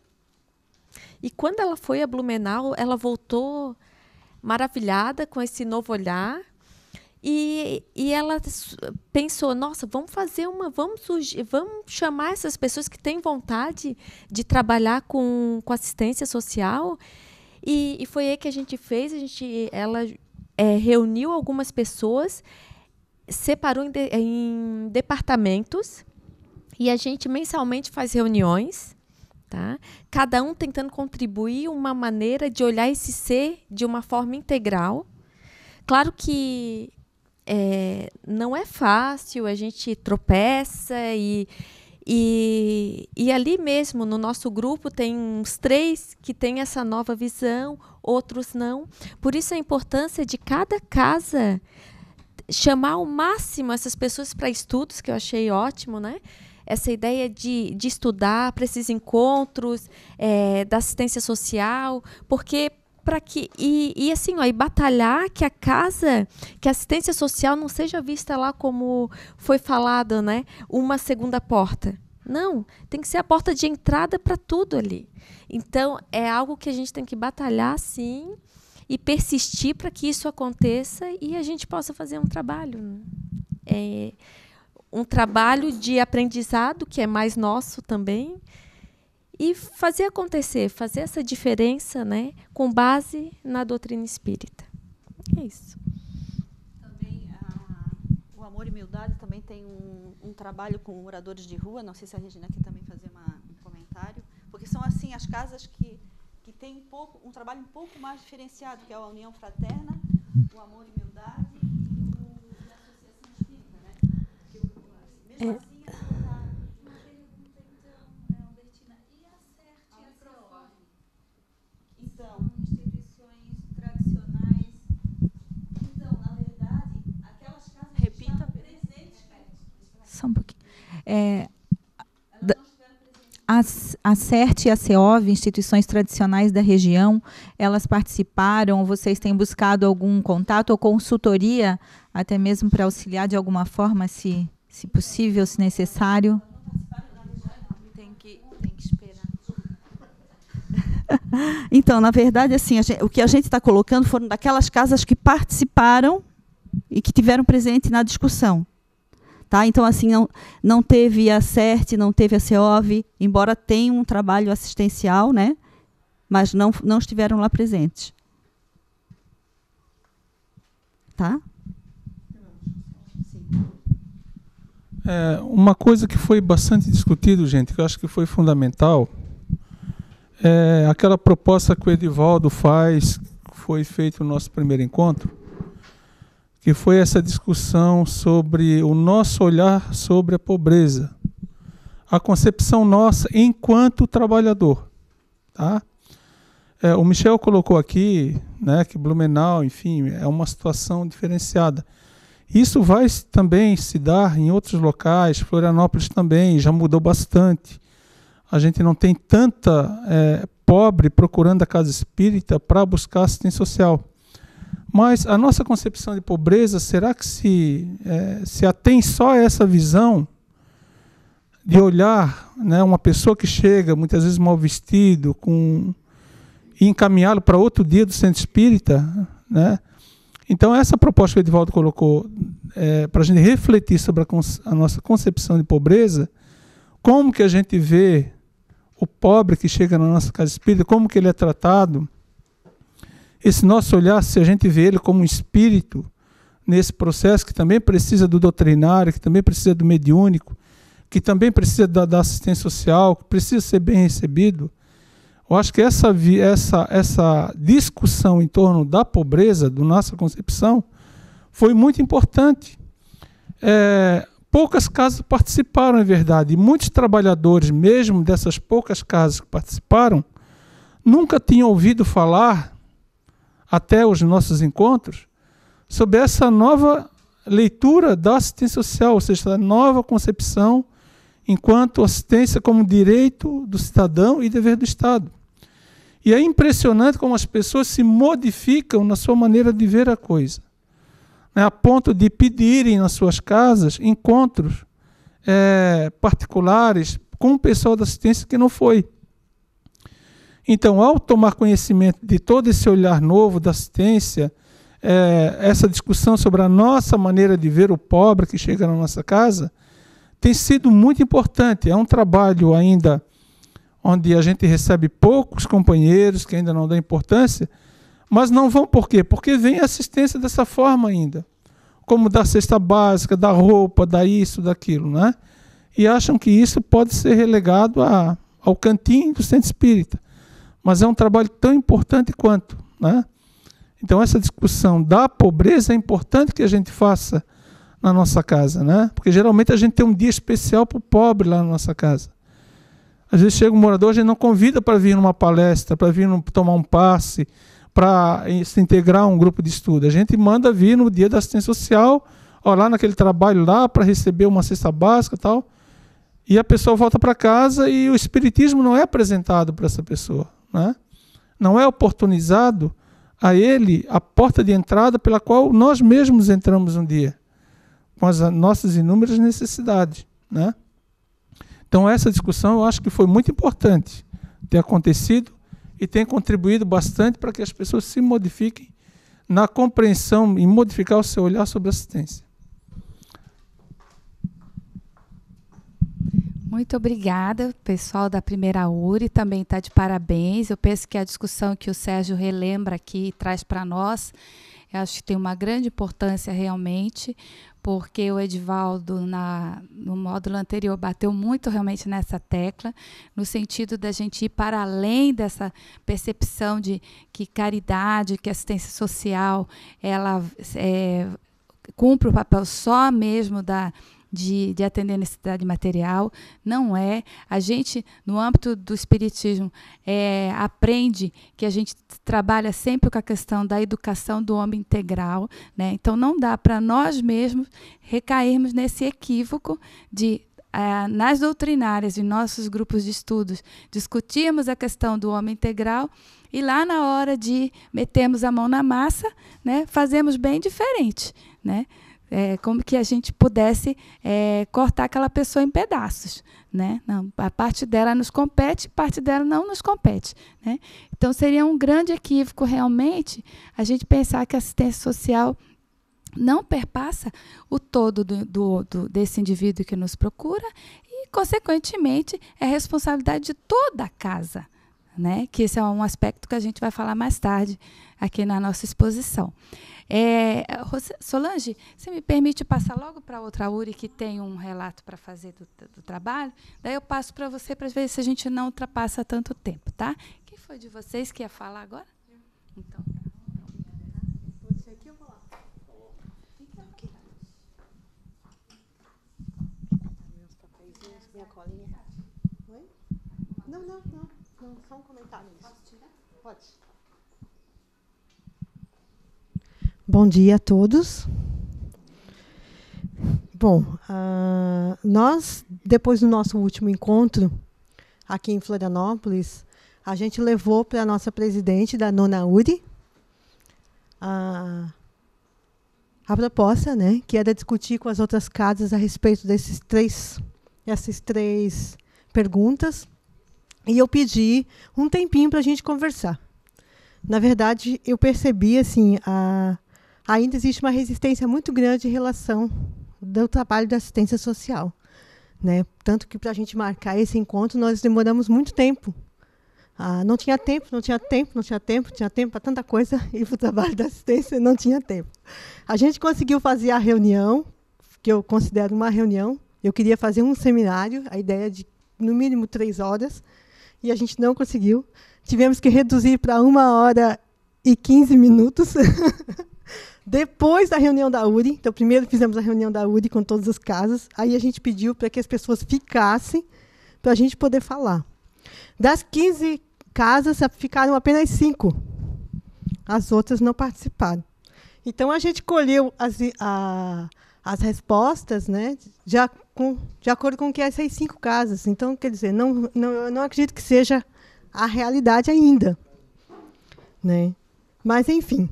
Speaker 5: E quando ela foi a Blumenau, ela voltou maravilhada com esse novo olhar. E ela pensou, nossa, vamos chamar essas pessoas que têm vontade de trabalhar com assistência social. E foi aí que a gente fez, ela reuniu algumas pessoas, separou em departamentos, e a gente mensalmente faz reuniões, tá? Cada um tentando contribuir uma maneira de olhar esse ser de uma forma integral. Claro que não é fácil, a gente tropeça e ali mesmo no nosso grupo tem uns 3 que têm essa nova visão, outros não. Por isso a importância de cada casa chamar ao máximo essas pessoas para estudos, que eu achei ótimo, né? Essa ideia de estudar para esses encontros da assistência social, porque assim, e batalhar que que a assistência social não seja vista lá como foi falado, né? Uma segunda porta. Não, tem que ser a porta de entrada para tudo ali. Então, é algo que a gente tem que batalhar, sim, e persistir para que isso aconteça e a gente possa fazer um trabalho. Um trabalho de aprendizado, que é mais nosso também, e fazer acontecer, fazer essa diferença, né, com base na doutrina espírita. É isso.
Speaker 4: Também o Amor e Humildade também tem um trabalho com moradores de rua. Não sei se a Regina quer também fazer um comentário, porque são assim as casas que têm um trabalho um pouco mais diferenciado, que é a União Fraterna, o Amor e Humildade e a Associação Espírita, né? Mesmo assim,
Speaker 2: Uma pergunta, então, Albertina, e a CERT e a CEOV?
Speaker 4: então,
Speaker 2: São instituições tradicionais.
Speaker 4: Então, na verdade, aquelas casas
Speaker 2: Repita.
Speaker 4: que estavam presentes...
Speaker 6: Só um pouquinho. A CERT e a CEOV, instituições tradicionais da região, elas participaram, vocês têm buscado algum contato ou consultoria, até mesmo para auxiliar de alguma forma, se possível, se necessário?
Speaker 4: Tem que esperar. Então, na verdade, assim, o que a gente está colocando foram daquelas casas que participaram e que tiveram presente na discussão. Tá? Então, assim, não teve a CERT, não teve a CEOV, embora tenha um trabalho assistencial, né? Mas não estiveram lá presentes. Tá?
Speaker 7: Uma coisa que foi bastante discutido, gente, que eu acho que foi fundamental, é aquela proposta que o Edivaldo faz, que foi feito no nosso primeiro encontro, que foi essa discussão sobre o nosso olhar sobre a pobreza, a concepção nossa enquanto trabalhador. Tá? O Michel colocou aqui, né, que Blumenau, enfim, é uma situação diferenciada. Isso vai também se dar em outros locais, Florianópolis também, já mudou bastante. A gente não tem tanta pobre procurando a casa espírita para buscar assistência social. Mas a nossa concepção de pobreza, será que se atém só a essa visão de olhar, né, uma pessoa que chega, muitas vezes mal vestido, e encaminhá-lo para outro dia do centro espírita, né? Então, essa proposta que o Edivaldo colocou para a gente refletir sobre a nossa concepção de pobreza, como que a gente vê o pobre que chega na nossa casa espírita, como que ele é tratado, esse nosso olhar, se a gente vê ele como um espírito nesse processo que também precisa do doutrinário, que também precisa do mediúnico, que também precisa da assistência social, que precisa ser bem recebido. Eu acho que essa discussão em torno da pobreza, da nossa concepção, foi muito importante. Poucas casas participaram, é verdade, e muitos trabalhadores, mesmo dessas poucas casas que participaram, nunca tinham ouvido falar, até os nossos encontros, sobre essa nova leitura da assistência social, ou seja, a nova concepção enquanto assistência como direito do cidadão e dever do Estado. E é impressionante como as pessoas se modificam na sua maneira de ver a coisa, né, a ponto de pedirem nas suas casas encontros particulares com o pessoal da assistência que não foi. Então, ao tomar conhecimento de todo esse olhar novo da assistência, essa discussão sobre a nossa maneira de ver o pobre que chega na nossa casa, tem sido muito importante. É um trabalho ainda onde a gente recebe poucos companheiros que ainda não dão importância, mas não vão por quê? Porque vem assistência dessa forma ainda, como da cesta básica, da roupa, da isso, daquilo, né? E acham que isso pode ser relegado ao cantinho do centro espírita. Mas é um trabalho tão importante quanto, né? Então, essa discussão da pobreza é importante que a gente faça na nossa casa, né? Porque geralmente a gente tem um dia especial para o pobre lá na nossa casa. Às vezes chega um morador, a gente não convida para vir numa palestra, para vir tomar um passe, para se integrar a um grupo de estudo. A gente manda vir no dia da assistência social, lá naquele trabalho lá, para receber uma cesta básica e tal. E a pessoa volta para casa e o espiritismo não é apresentado para essa pessoa, né? Não é oportunizado a ele a porta de entrada pela qual nós mesmos entramos um dia, com as nossas inúmeras necessidades, né? Então essa discussão eu acho que foi muito importante ter acontecido e tem contribuído bastante para que as pessoas se modifiquem na compreensão e modificar o seu olhar sobre a assistência.
Speaker 1: Muito obrigada, pessoal da primeira URI, também está de parabéns. Eu penso que a discussão que o Sérgio relembra aqui e traz para nós, eu acho que tem uma grande importância realmente, porque o Edivaldo, no módulo anterior, bateu muito realmente nessa tecla, no sentido da gente ir para além dessa percepção de que caridade, que assistência social, ela cumpre o papel só mesmo de atender a necessidade material. Não é. A gente, no âmbito do espiritismo, aprende que a gente trabalha sempre com a questão da educação do homem integral, né? Então, não dá para nós mesmos recairmos nesse equívoco de, nas doutrinárias de nossos grupos de estudos, discutirmos a questão do homem integral e lá na hora de metermos a mão na massa, né, fazemos bem diferente, né? Como que a gente pudesse cortar aquela pessoa em pedaços, né? Não, a parte dela nos compete, parte dela não nos compete, né? Então, seria um grande equívoco, realmente, a gente pensar que a assistência social não perpassa o todo desse indivíduo que nos procura e, consequentemente, é responsabilidade de toda a casa, né? Que esse é um aspecto que a gente vai falar mais tarde aqui na nossa exposição. Solange, você me permite passar logo para outra URI que tem um relato para fazer do trabalho? Daí eu passo para você para ver se a gente não ultrapassa tanto tempo, tá? Quem foi de vocês que ia falar agora? Então,
Speaker 8: Pode ser aqui ou vou lá? Então, aqui. Meus papeizinhos, minha colinha. Oi? Não, só um comentário. Posso tirar? Pode. Bom dia a todos. Bom, nós, depois do nosso último encontro aqui em Florianópolis, a gente levou para a nossa presidente da nona URI a proposta, né, que era discutir com as outras casas a respeito dessas três perguntas, e eu pedi um tempinho para a gente conversar. Na verdade, eu percebi assim, ainda existe uma resistência muito grande em relação do trabalho da assistência social, né? Tanto que, para a gente marcar esse encontro, nós demoramos muito tempo. Não tinha tempo para tanta coisa, e para o trabalho da assistência não tinha tempo. A gente conseguiu fazer a reunião, que eu considero uma reunião. Eu queria fazer um seminário, a ideia de, no mínimo, 3 horas, e a gente não conseguiu. Tivemos que reduzir para 1h15. Depois da reunião da URI, então primeiro fizemos a reunião da URI com todas as casas, aí a gente pediu para que as pessoas ficassem para a gente poder falar. Das 15 casas, ficaram apenas 5. As outras não participaram. Então, a gente colheu as respostas, né, de acordo com o que essas 5 casas. Então, quer dizer, eu não acredito que seja a realidade ainda, né? Mas, enfim.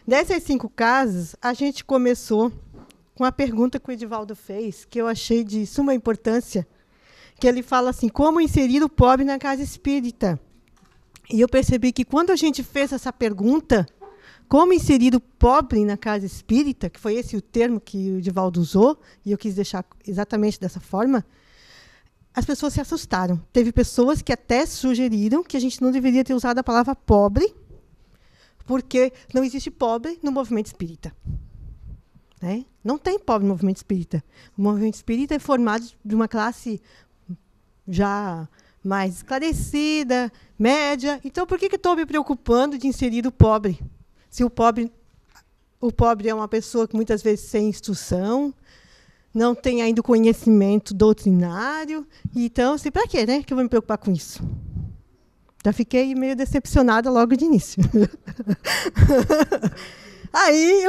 Speaker 8: Dessas 5 casas, a gente começou com a pergunta que o Edivaldo fez, que eu achei de suma importância, que ele fala assim, como inserir o pobre na casa espírita? E eu percebi que quando a gente fez essa pergunta, como inserir o pobre na casa espírita, que foi esse o termo que o Edivaldo usou, e eu quis deixar exatamente dessa forma, as pessoas se assustaram. Teve pessoas que até sugeriram que a gente não deveria ter usado a palavra pobre, porque não existe pobre no movimento espírita. Né? Não tem pobre no movimento espírita. O movimento espírita é formado de uma classe já mais esclarecida, média. Então, por que estou me preocupando de inserir o pobre? Se o pobre é uma pessoa que muitas vezes sem instrução, não tem ainda o conhecimento doutrinário. Então, assim, para quê, né, que eu vou me preocupar com isso? Já fiquei meio decepcionada logo de início. Aí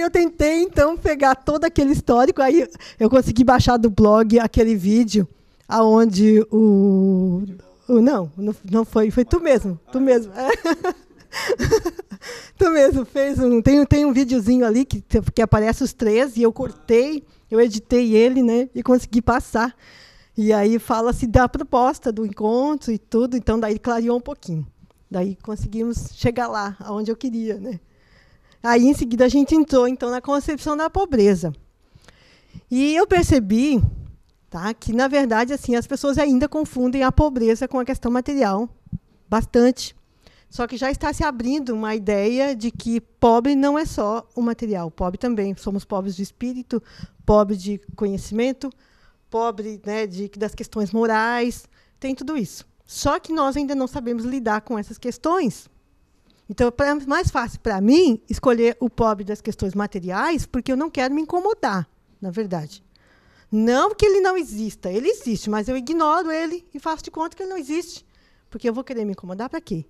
Speaker 8: eu tentei, então, pegar todo aquele histórico. Aí eu consegui baixar do blog aquele vídeo aonde não foi tu mesmo. Tu mesmo fez tem um videozinho ali que aparece os 3 e eu cortei, eu editei ele, né, e consegui passar. E aí fala-se da proposta do encontro e tudo, então daí clareou um pouquinho. Daí conseguimos chegar lá, aonde eu queria, né? Aí, em seguida, a gente entrou, então, na concepção da pobreza. E eu percebi, tá, que, na verdade, assim, as pessoas ainda confundem a pobreza com a questão material, bastante. Só que já está se abrindo uma ideia de que pobre não é só o material, pobre também. Somos pobres de espírito, pobre de conhecimento, pobre, né, das questões morais, tem tudo isso. Só que nós ainda não sabemos lidar com essas questões. Então, é mais fácil para mim escolher o pobre das questões materiais, porque eu não quero me incomodar, na verdade. Não que ele não exista, ele existe, mas eu ignoro ele e faço de conta que ele não existe, porque eu vou querer me incomodar para quê?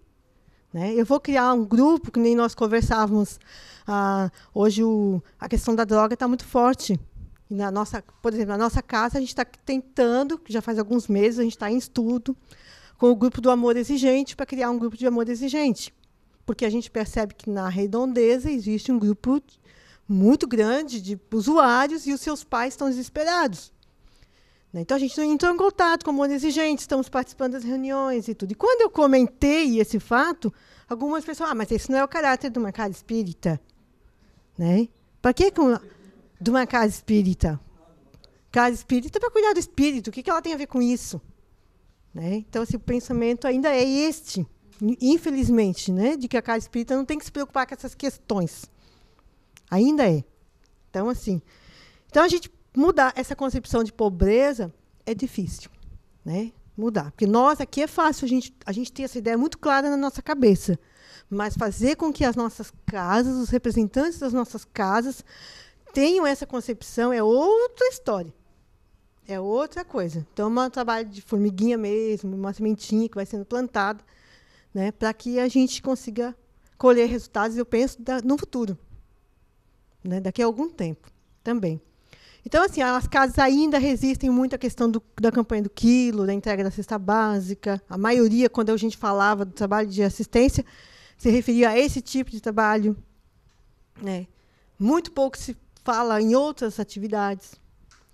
Speaker 8: Né? Eu vou criar um grupo, que nem nós conversávamos. Hoje a questão da droga está muito forte. E por exemplo, na nossa casa, a gente está tentando, já faz alguns meses, a gente está em estudo, com o grupo do amor exigente, para criar um grupo de amor exigente. Porque a gente percebe que na redondeza existe um grupo muito grande de usuários e os seus pais estão desesperados. Então, a gente entrou em contato com o amor exigente, estamos participando das reuniões e tudo. E quando eu comentei esse fato, algumas pessoas, mas esse não é o caráter de uma casa espírita. Né? Para que de uma casa espírita? Casa espírita é para cuidar do espírito. O que ela tem a ver com isso? Né? Então, o pensamento ainda é este, infelizmente, né? De que a casa espírita não tem que se preocupar com essas questões. Ainda é. Então, assim, a gente mudar essa concepção de pobreza é difícil, né? Mudar. Porque nós aqui é fácil a gente ter essa ideia muito clara na nossa cabeça. Mas fazer com que as nossas casas, os representantes das nossas casas, tenham essa concepção é outra história. É outra coisa. Então, é um trabalho de formiguinha mesmo, uma sementinha que vai sendo plantada, né, para que a gente consiga colher resultados, eu penso, no futuro. Né, daqui a algum tempo também. Então, assim, as casas ainda resistem muito à questão da campanha do quilo, da entrega da cesta básica. A maioria, quando a gente falava do trabalho de assistência, se referia a esse tipo de trabalho. Né? Muito pouco se fala em outras atividades.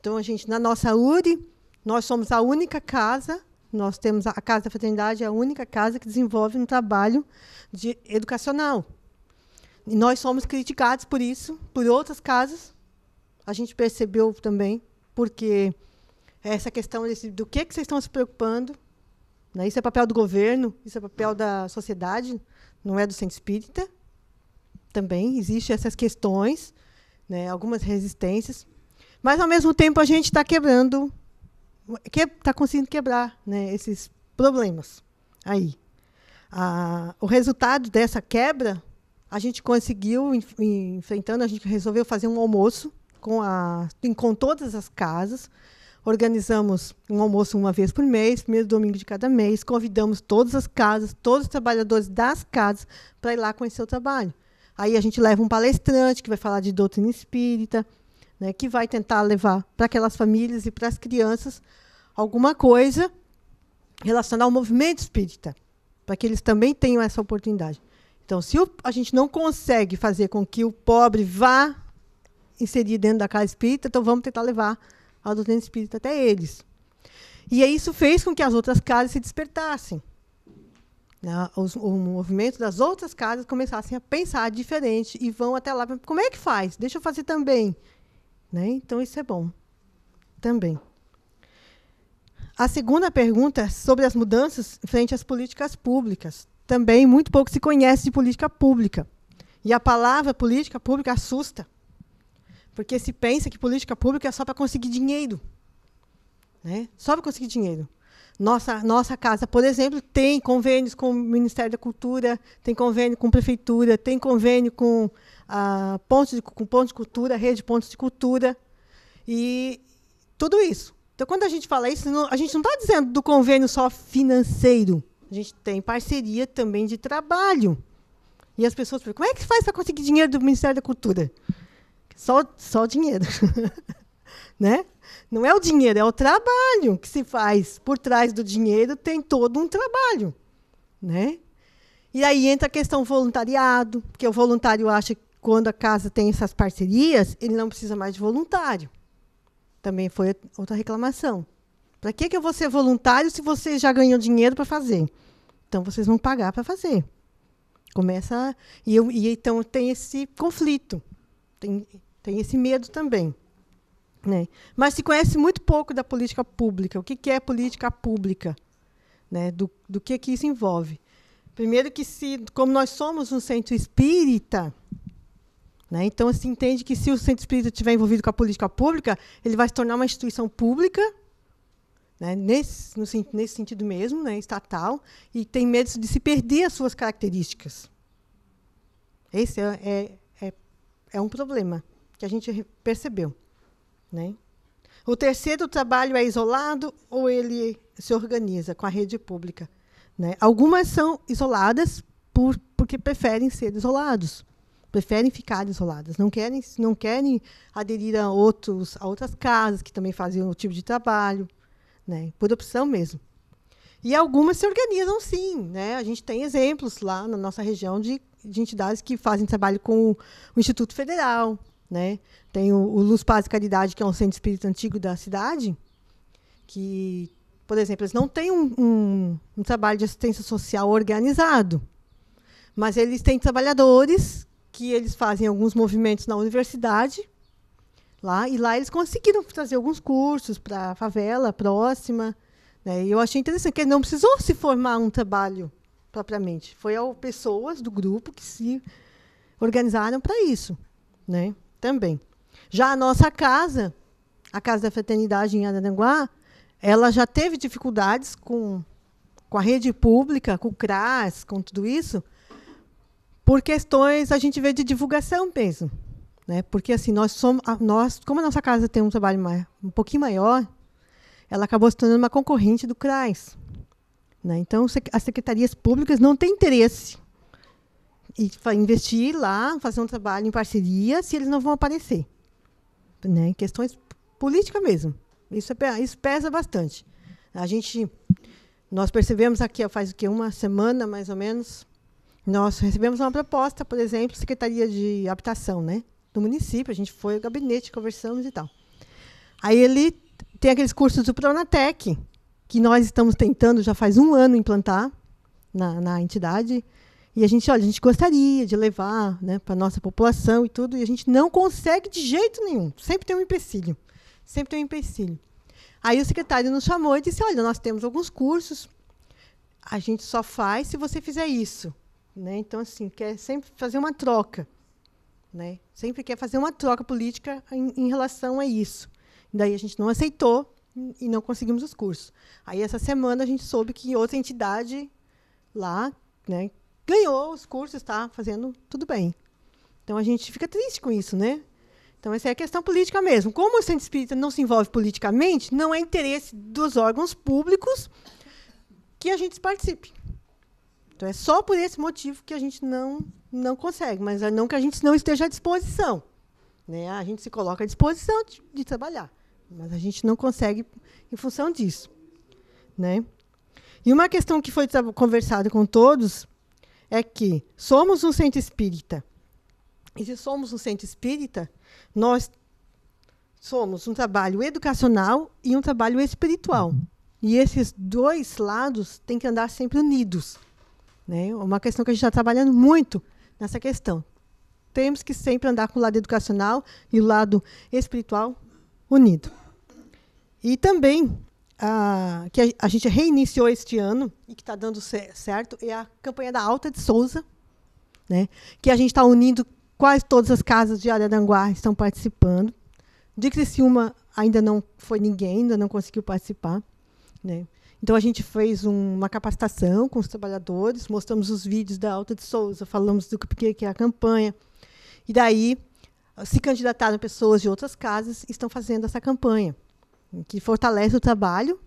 Speaker 8: Então, na nossa URI, nós somos a única casa, nós temos a Casa da Fraternidade, é a única casa que desenvolve um trabalho educacional. E nós somos criticados por isso, por outras casas. A gente percebeu também, porque essa questão do que vocês estão se preocupando, né? Isso é papel do governo, isso é papel da sociedade, não é do centro espírita. Também existem essas questões, né? Algumas resistências. Mas, ao mesmo tempo, a gente está quebrando, está conseguindo quebrar, né, esses problemas. Aí. O resultado dessa quebra, a gente conseguiu, enfrentando, a gente resolveu fazer um almoço com todas as casas. Organizamos um almoço uma vez por mês, primeiro domingo de cada mês. Convidamos todas as casas, todos os trabalhadores das casas para ir lá conhecer o trabalho. Aí a gente leva um palestrante que vai falar de doutrina espírita, né, que vai tentar levar para aquelas famílias e para as crianças alguma coisa relacionada ao movimento espírita, para que eles também tenham essa oportunidade. Então, se a gente não consegue fazer com que o pobre vá inserir dentro da casa espírita, então vamos tentar levar a doutrina espírita até eles. E isso fez com que as outras casas se despertassem. Né? O movimento das outras casas começassem a pensar diferente e vão até lá. Como é que faz? Deixa eu fazer também. Né? Então, isso é bom. Também. A segunda pergunta é sobre as mudanças frente às políticas públicas. Também muito pouco se conhece de política pública. E a palavra política pública assusta. Porque se pensa que política pública é só para conseguir dinheiro. Né? Só para conseguir dinheiro. Nossa casa, por exemplo, tem convênios com o Ministério da Cultura, tem convênio com a Prefeitura, tem convênio com pontos de cultura, rede de pontos de cultura, e tudo isso. Então, quando a gente fala isso, a gente não está dizendo do convênio só financeiro. A gente tem parceria também de trabalho. E as pessoas perguntam, como é que faz para conseguir dinheiro do Ministério da Cultura? Só o dinheiro. Né? Não é o dinheiro, é o trabalho que se faz. Por trás do dinheiro tem todo um trabalho. Né? E aí entra a questão voluntariado, porque o voluntário acha que quando a casa tem essas parcerias, ele não precisa mais de voluntário. Também foi outra reclamação. Para que eu vou ser voluntário se você já ganhou dinheiro para fazer? então vocês vão pagar para fazer. Começa então tem esse conflito, tem esse medo também, né? Mas se conhece muito pouco da política pública. O que é política pública, né? Do que isso envolve? Primeiro que como nós somos um centro espírita, né? Então se entende que se o centro espírita estiver envolvido com a política pública, ele vai se tornar uma instituição pública, né? Nesse sentido mesmo, né? Estatal, e tem medo de se perder as suas características. Esse é um problema que a gente percebeu, né? O terceiro, o trabalho é isolado ou ele se organiza com a rede pública, né? Algumas são isoladas porque preferem ser isolados, preferem ficar isoladas, não querem aderir a outras casas que também faziam o tipo de trabalho, né? Por opção mesmo. E algumas se organizam, sim, né? A gente tem exemplos lá na nossa região de entidades que fazem trabalho com o Instituto Federal, né? Tem o Luz, Paz e Caridade, que é um centro espírita antigo da cidade, que, por exemplo, eles não têm um trabalho de assistência social organizado, mas eles têm trabalhadores que eles fazem alguns movimentos na universidade, e lá eles conseguiram trazer alguns cursos para a favela próxima, né? E eu achei interessante que ele não precisou se formar um trabalho propriamente. Foi pessoas do grupo que se organizaram para isso, né? Também. Já a nossa casa, a Casa da Fraternidade em Araranguá, ela já teve dificuldades com a rede pública, com o CRAS, com tudo isso, por questões, a gente vê, de divulgação mesmo, né? Porque assim, como a nossa casa tem um trabalho um pouquinho maior, ela acabou se tornando uma concorrente do CRAS, né? Então, as secretarias públicas não têm interesse em investir lá, fazer um trabalho em parceria, se eles não vão aparecer, né? Em questões políticas mesmo. Isso pesa bastante. Nós percebemos aqui, faz o quê? Uma semana, mais ou menos, nós recebemos uma proposta, por exemplo, Secretaria de Habitação, né, do município. A gente foi ao gabinete, conversamos e tal. Aí ele tem aqueles cursos do Pronatec, que nós estamos tentando, já faz 1 ano, implantar na entidade. E a gente gostaria de levar, né, para a nossa população e tudo, e a gente não consegue de jeito nenhum. Sempre tem um empecilho. Sempre tem um empecilho. Aí o secretário nos chamou e disse, olha, nós temos alguns cursos, a gente só faz se você fizer isso, né? Então, assim, quer sempre fazer uma troca, né? Sempre quer fazer uma troca política em relação a isso. Daí a gente não aceitou e não conseguimos os cursos. Aí, essa semana, a gente soube que outra entidade lá, né, ganhou os cursos, está fazendo tudo bem. Então, a gente fica triste com isso, né? Então, essa é a questão política mesmo. Como o centro espírita não se envolve politicamente, não é interesse dos órgãos públicos que a gente participe. Então, é só por esse motivo que a gente não consegue, mas não que a gente não esteja à disposição, né? A gente se coloca à disposição de trabalhar, mas a gente não consegue em função disso, né? E uma questão que foi conversada com todos é que somos um centro espírita. E se somos um centro espírita, nós somos um trabalho educacional e um trabalho espiritual. E esses dois lados têm que andar sempre unidos, né? É uma questão que a gente está trabalhando muito nessa questão. Temos que sempre andar com o lado educacional e o lado espiritual unido. E também, que a gente reiniciou este ano, e que está dando certo, é a campanha da Alta de Souza, né? Que a gente está unindo, quase todas as casas de Araranguá estão participando. De Criciúma ainda não foi ninguém, ainda não conseguiu participar, né? Então, a gente fez uma capacitação com os trabalhadores, mostramos os vídeos da Alta de Souza, falamos do que é a campanha. E daí, se candidataram pessoas de outras casas e estão fazendo essa campanha, que fortalece o trabalho,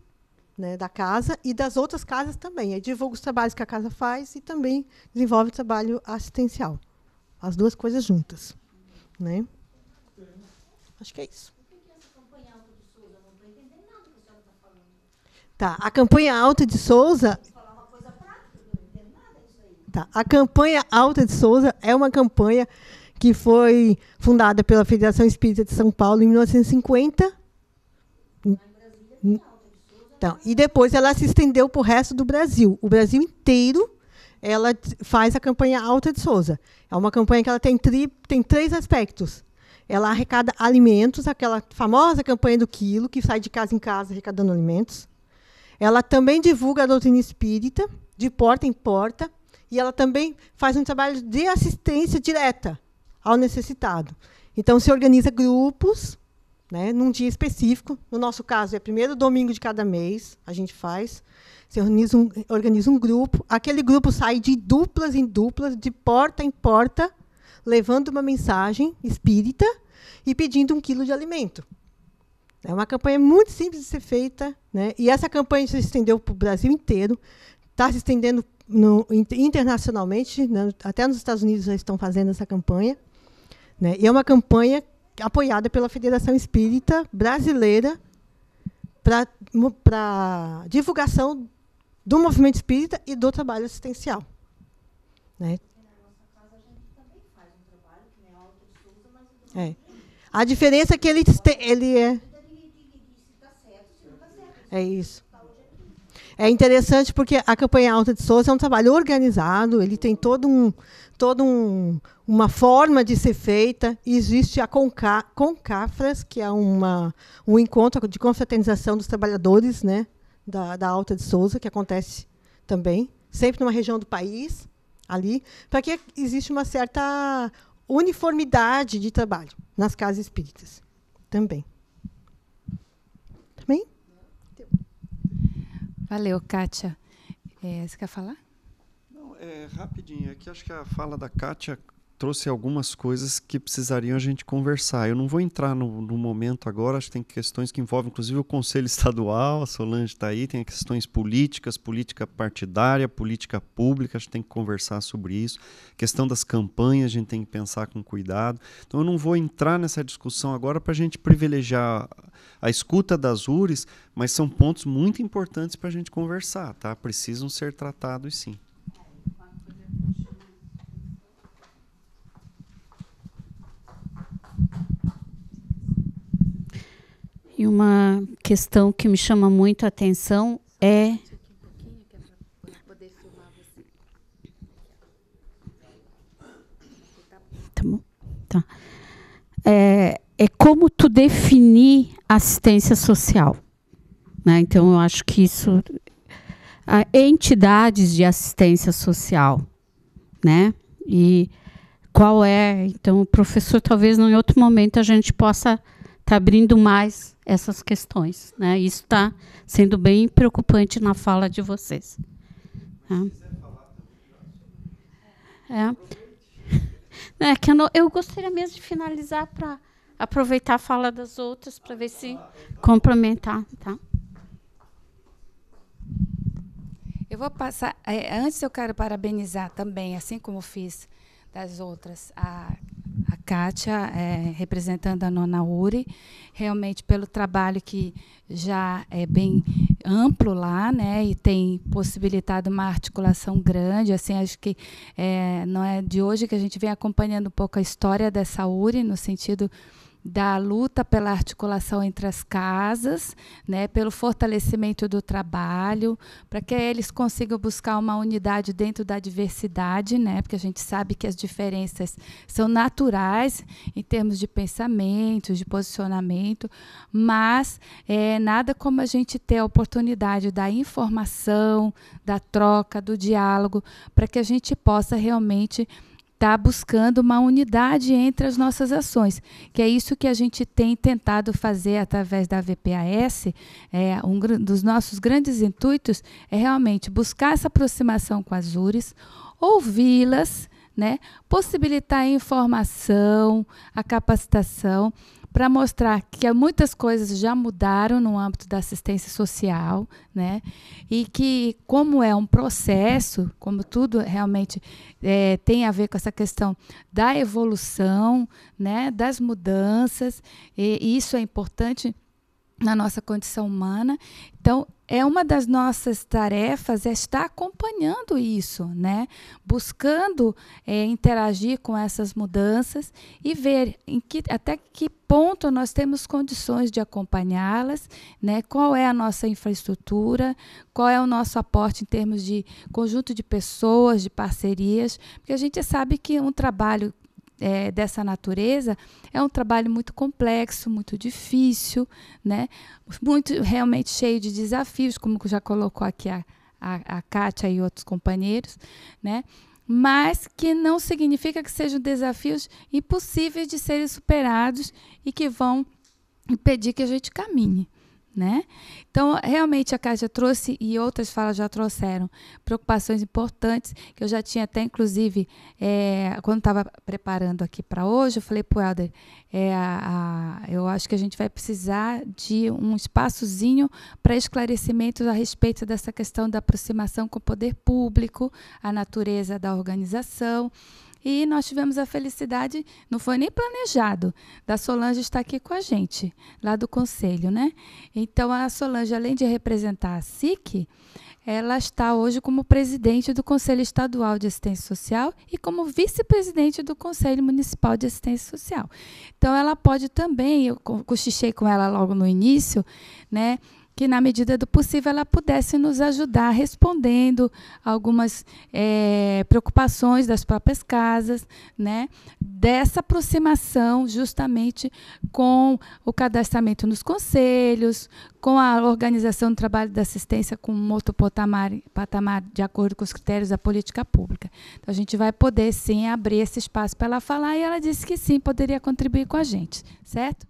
Speaker 8: né, da casa e das outras casas também. Aí divulga os trabalhos que a casa faz e também desenvolve o trabalho assistencial. As duas coisas juntas, né? Acho que é isso. Tá, a campanha Alta de Souza. Tá, a campanha Alta de Souza é uma campanha que foi fundada pela Federação Espírita de São Paulo em 1950. Então, e depois ela se estendeu para o resto do Brasil. O Brasil inteiro, ela faz a campanha Alta de Souza. É uma campanha que ela tem 3 aspectos. Ela arrecada alimentos, aquela famosa campanha do quilo, que sai de casa em casa arrecadando alimentos. Ela também divulga a doutrina espírita, de porta em porta, e ela também faz um trabalho de assistência direta ao necessitado. Então, se organiza grupos, né, num dia específico. No nosso caso, é primeiro domingo de cada mês, a gente faz. Se organiza um grupo. Aquele grupo sai de duplas em duplas, de porta em porta, levando uma mensagem espírita e pedindo 1 quilo de alimento. É uma campanha muito simples de ser feita, né? E essa campanha se estendeu para o Brasil inteiro, está se estendendo internacionalmente, né? Até nos Estados Unidos já estão fazendo essa campanha, né? E é uma campanha apoiada pela Federação Espírita Brasileira para divulgação do movimento espírita e do trabalho assistencial, né? A diferença é que ele é... É isso. É interessante porque a campanha Alta de Souza é um trabalho organizado, ele tem uma forma de ser feita. Existe a Concafras, que é um encontro de confraternização dos trabalhadores, né, da Alta de Souza, que acontece também, sempre numa região do país, ali, para que existe uma certa uniformidade de trabalho nas casas espíritas também. Também?
Speaker 1: Valeu, Kátia. Você quer falar?
Speaker 9: Não, rapidinho. Aqui acho que a fala da Kátia trouxe algumas coisas que precisariam a gente conversar. Eu não vou entrar no momento agora, acho que tem questões que envolvem, inclusive, o Conselho Estadual, a Solange está aí, tem questões políticas, política partidária, política pública, acho que tem que conversar sobre isso. Questão das campanhas, a gente tem que pensar com cuidado. Então, eu não vou entrar nessa discussão agora para a gente privilegiar a escuta das URIs, mas são pontos muito importantes para a gente conversar, tá? Precisam ser tratados, sim.
Speaker 10: E uma questão que me chama muito a atenção é... Tá bom? Tá. É como tu definir assistência social, né? Então, eu acho que isso... entidades de assistência social, né? E qual é... Então, o professor, talvez, em outro momento, a gente possa estar abrindo mais essas questões, né? Isso está sendo bem preocupante na fala de vocês. Que eu gostaria mesmo de finalizar para aproveitar a fala das outras para ver se complementar, tá?
Speaker 1: Eu vou passar... antes eu quero parabenizar também, assim como fiz das outras, a Kátia, representando a Nona URI, realmente pelo trabalho que já é bem amplo lá, né, e tem possibilitado uma articulação grande. Assim, acho que não é de hoje que a gente vem acompanhando um pouco a história dessa URI, no sentido da luta pela articulação entre as casas, né, pelo fortalecimento do trabalho, para que eles consigam buscar uma unidade dentro da diversidade, né, porque a gente sabe que as diferenças são naturais em termos de pensamento, de posicionamento, mas nada como a gente ter a oportunidade da informação, da troca, do diálogo, para que a gente possa realmente está buscando uma unidade entre as nossas ações, que é isso que a gente tem tentado fazer através da VPAS. Um dos nossos grandes intuitos é realmente buscar essa aproximação com as URIs, ouvi-las, né, possibilitar a informação, a capacitação, para mostrar que muitas coisas já mudaram no âmbito da assistência social, né? E que, como é um processo, como tudo realmente tem a ver com essa questão da evolução, né? Das mudanças, e isso é importante na nossa condição humana. Então, uma das nossas tarefas é estar acompanhando isso, né? Buscando interagir com essas mudanças e ver até que ponto nós temos condições de acompanhá-las, né? Qual é a nossa infraestrutura, qual é o nosso aporte em termos de conjunto de pessoas, de parcerias, porque a gente sabe que um trabalho dessa natureza é um trabalho muito complexo, muito difícil, né? Muito realmente cheio de desafios, como já colocou aqui a Kátia e outros companheiros, né? Mas que não significa que sejam desafios impossíveis de serem superados e que vão impedir que a gente caminhe, né? Então, realmente, a Kátia trouxe, e outras falas já trouxeram, preocupações importantes, que eu já tinha até, inclusive, quando estava preparando aqui para hoje, eu falei para o Helder, eu acho que a gente vai precisar de um espaçozinho para esclarecimentos a respeito dessa questão da aproximação com o poder público, a natureza da organização. E nós tivemos a felicidade, não foi nem planejado, da Solange estar aqui com a gente, lá do Conselho, né? Então, a Solange, além de representar a SIC, ela está hoje como presidente do Conselho Estadual de Assistência Social e como vice-presidente do Conselho Municipal de Assistência Social. Então, ela pode também, eu cochichei com ela logo no início, né? Que, na medida do possível, ela pudesse nos ajudar respondendo algumas preocupações das próprias casas, né? Dessa aproximação justamente com o cadastramento nos conselhos, com a organização do trabalho da assistência com um outro patamar de acordo com os critérios da política pública. Então, a gente vai poder, sim, abrir esse espaço para ela falar, e ela disse que sim, poderia contribuir com a gente, certo?